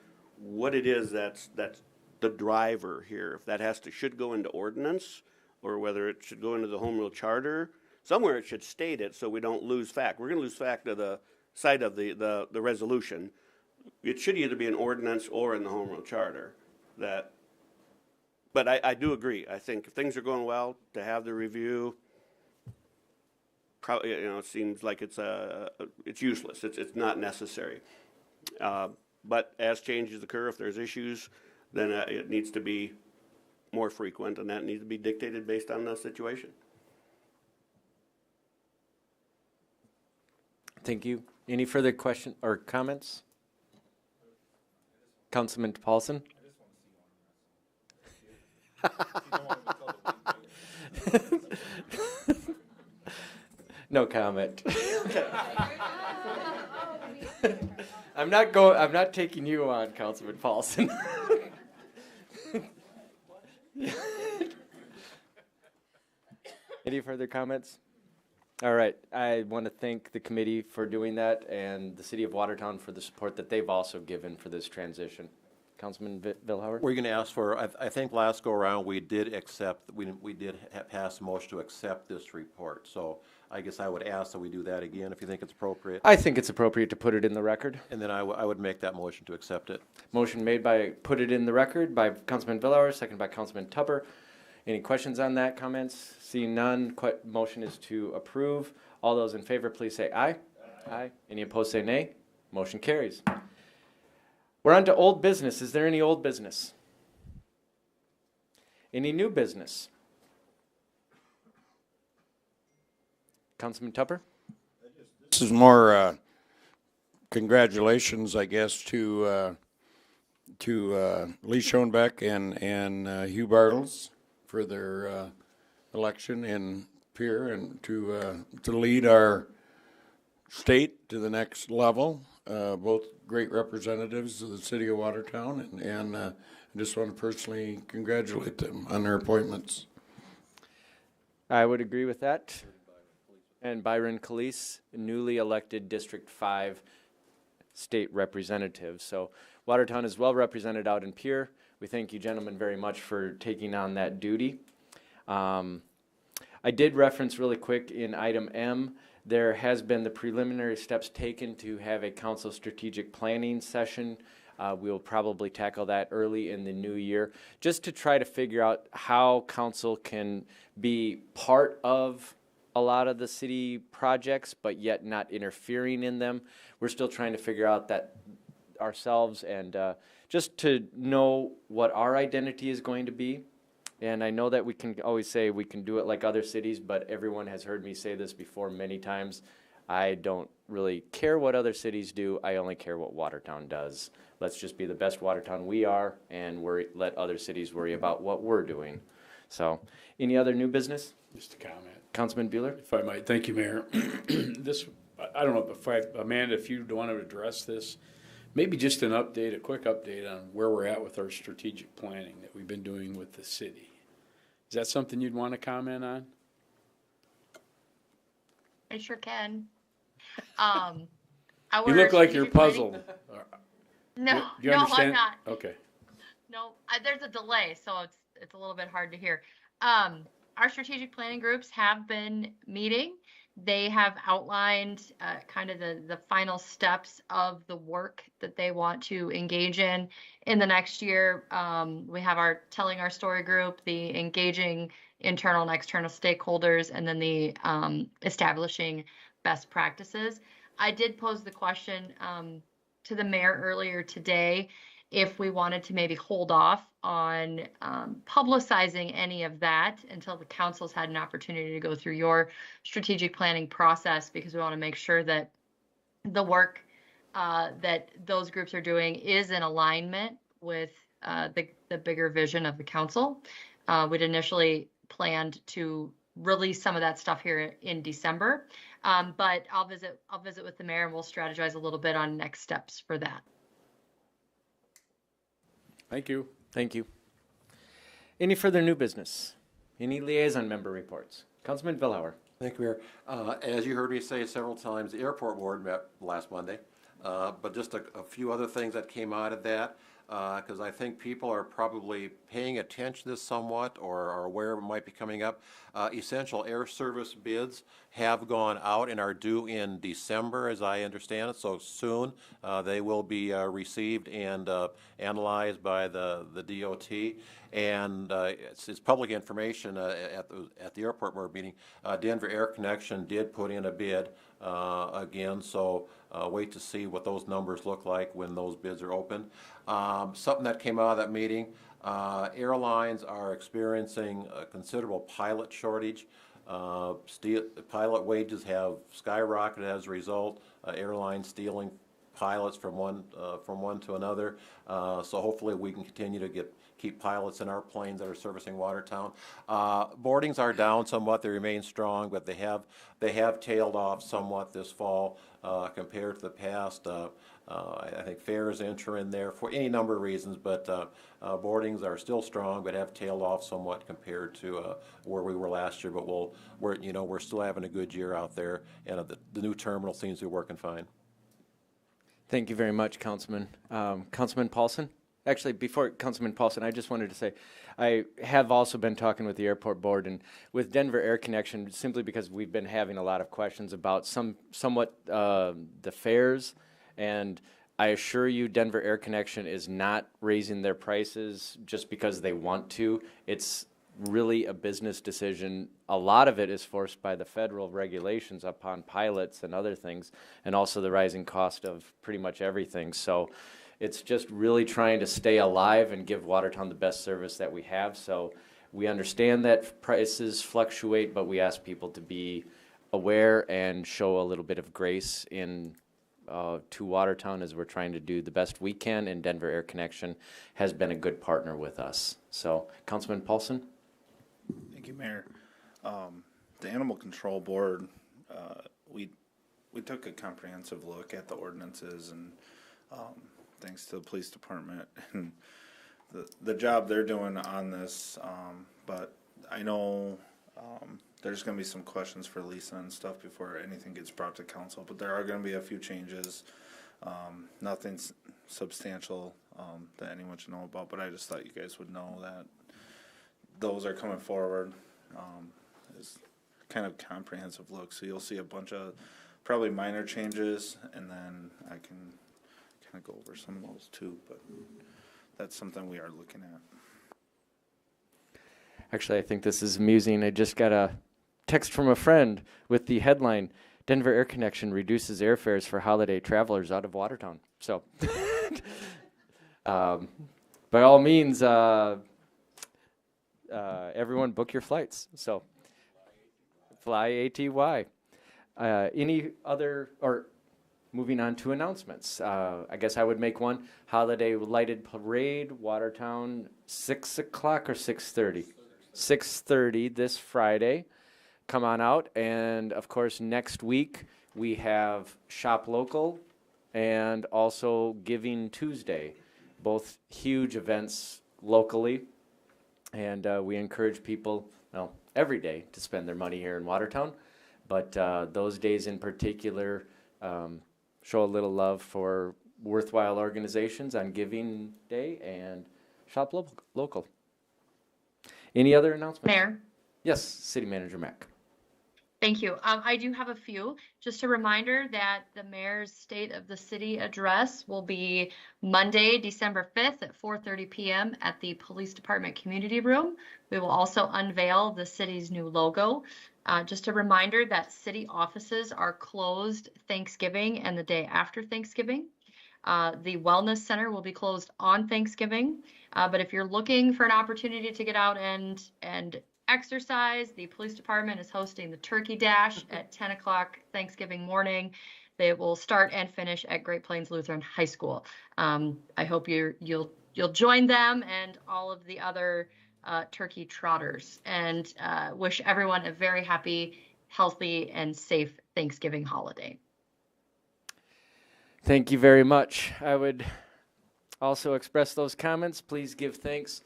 what it is that's the driver here. If that should go into ordinance, or whether it should go into the home rule charter. Somewhere it should state it so we don't lose fact. We're going to lose fact of the site of the resolution. It should either be an ordinance or in the home rule charter. But I do agree. I think if things are going well, to have the review, probably, it seems like it's useless. It's not necessary. But as changes occur, if there's issues, then it needs to be more frequent, and that needs to be dictated based on the situation. Thank you. Any further questions or comments? Councilman Paulson? No comment. I'm not taking you on, Councilman Paulson. Any further comments? All right. I want to thank the committee for doing that and the city of Watertown for the support that they've also given for this transition. Councilman Vilhauer? We're going to ask for, I think last go around we did pass a motion to accept this report. So I guess I would ask that we do that again if you think it's appropriate. I think it's appropriate to put it in the record. And then I would make that motion to accept it. Motion made by put it in the record by Councilman Vilhauer, second by Councilman Tupper. Any questions on that, comments? Seeing none, motion is to approve. All those in favor, please say aye. Aye. Any opposed, say nay. Motion carries. We're on to old business. Is there any old business? Any new business? Councilman Tupper? This is more congratulations, I guess, to to Lee Schoenbeck and Hugh Bartles for their election in Pierre and to lead our state to the next level. Both great representatives of the city of Watertown, and I just want to personally congratulate them on their appointments. I would agree with that. And Byron Calise, newly elected District 5 state representative. So Watertown is well represented out in Pierre. We thank you gentlemen very much for taking on that duty. I did reference really quick in item M, there has been the preliminary steps taken to have a council strategic planning session. We'll probably tackle that early in the new year, just to try to figure out how council can be part of a lot of the city projects, but yet not interfering in them. We're still trying to figure out that ourselves, and just to know what our identity is going to be. And I know that we can always say we can do it like other cities, but everyone has heard me say this before many times. I don't really care what other cities do. I only care what Watertown does. Let's just be the best Watertown we are, and let other cities worry about what we're doing. So, any other new business? Just a comment. Councilman Bueller? If I might, thank you, Mayor. I don't know if Amanda, if you want to address this, maybe just an update, a quick update on where we're at with our strategic planning that we've been doing with the city. Is that something you'd want to comment on? I sure can. You look like you're puzzled. No, you no, understand? I'm not. Okay. No, there's a delay, so it's a little bit hard to hear. Our strategic planning groups have been meeting. They have outlined kind of the final steps of the work that they want to engage in the next year. We have our Telling Our Story group, the engaging internal and external stakeholders, and then the establishing best practices. I did pose the question to the mayor earlier today if we wanted to maybe hold off on publicizing any of that until the council's had an opportunity to go through your strategic planning process, because we want to make sure that the work that those groups are doing is in alignment with the bigger vision of the council. We'd initially planned to release some of that stuff here in December, but I'll visit with the mayor and we'll strategize a little bit on next steps for that. Thank you. Thank you. Any further new business? Any liaison member reports? Councilman Villauer. Thank you, Mayor. As you heard me say several times, the airport board met last Monday, but just a few other things that came out of that, because I think people are probably paying attention to this somewhat or are aware it might be coming up. Essential air service bids have gone out and are due in December, as I understand it, so soon they will be received and analyzed by the DOT. And it's public information at the airport board meeting. Denver Air Connection did put in a bid again, so wait to see what those numbers look like when those bids are open. Something that came out of that meeting, airlines are experiencing a considerable pilot shortage. Pilot wages have skyrocketed as a result. Airlines stealing pilots from one to another. So hopefully we can continue to keep pilots in our planes that are servicing Watertown. Boardings are down somewhat. They remain strong, but they have tailed off somewhat this fall compared to the past. I think fares enter in there for any number of reasons, but boardings are still strong, but have tailed off somewhat compared to where we were last year. But we're still having a good year out there, and the new terminal seems to be working fine. Thank you very much, Councilman. Councilman Paulson? Actually, before Councilman Paulson, I just wanted to say, I have also been talking with the airport board and with Denver Air Connection, simply because we've been having a lot of questions about somewhat the fares. And I assure you, Denver Air Connection is not raising their prices just because they want to. It's really a business decision. A lot of it is forced by the federal regulations upon pilots and other things, and also the rising cost of pretty much everything. So it's just really trying to stay alive and give Watertown the best service that we have. So we understand that prices fluctuate, but we ask people to be aware and show a little bit of grace in to Watertown as we're trying to do the best we can, and Denver Air Connection has been a good partner with us. So, Councilman Paulson? Thank you, Mayor. The Animal Control Board, we took a comprehensive look at the ordinances, and thanks to the police department and the job they're doing on this. But I know there's going to be some questions for Lisa and stuff before anything gets brought to council. But there are going to be a few changes. Nothing substantial that anyone should know about. But I just thought you guys would know that those are coming forward. Is kind of comprehensive look. So you'll see a bunch of probably minor changes, and then I can kind of go over some of those too. But that's something we are looking at. Actually, I think this is amusing. I just got a text from a friend with the headline, Denver Air Connection reduces airfares for holiday travelers out of Watertown. So, by all means, everyone book your flights. So, fly ATY. Any other, or moving on to announcements. I guess I would make one. Holiday lighted parade, Watertown, 6 o'clock or 6:30? 6:30 this Friday. Come on out. And of course, next week we have Shop Local and also Giving Tuesday, both huge events locally. And we encourage people, well, every day to spend their money here in Watertown. But those days in particular show a little love for worthwhile organizations on Giving Day and Shop Local. Any other announcements? Mayor? Yes, City Manager Mack. Thank you. I do have a few. Just a reminder that the mayor's State of the City address will be Monday, December 5th at 4:30 p.m. at the Police Department Community Room. We will also unveil the city's new logo. Just a reminder that city offices are closed Thanksgiving and the day after Thanksgiving. The Wellness Center will be closed on Thanksgiving. But if you're looking for an opportunity to get out and exercise, the police department is hosting the Turkey Dash at 10 o'clock Thanksgiving morning. They will start and finish at Great Plains Lutheran High School. I hope you'll join them and all of the other turkey trotters, and wish everyone a very happy, healthy, and safe Thanksgiving holiday. Thank you very much. I would also express those comments. Please give thanks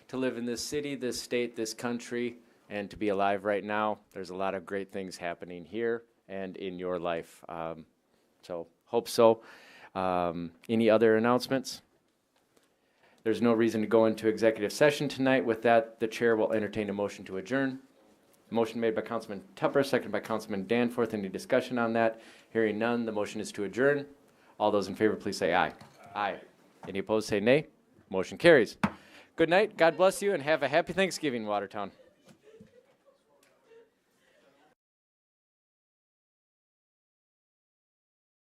to live in this city, this state, this country, and to be alive right now. There's a lot of great things happening here and in your life. So hope so. Any other announcements? There's no reason to go into executive session tonight. With that, the chair will entertain a motion to adjourn. Motion made by Councilman Tupper, seconded by Councilman Danforth. Any discussion on that? Hearing none, the motion is to adjourn. All those in favor, please say aye. Aye. Any opposed, say nay. Motion carries. Good night. God bless you, and have a happy Thanksgiving, Watertown.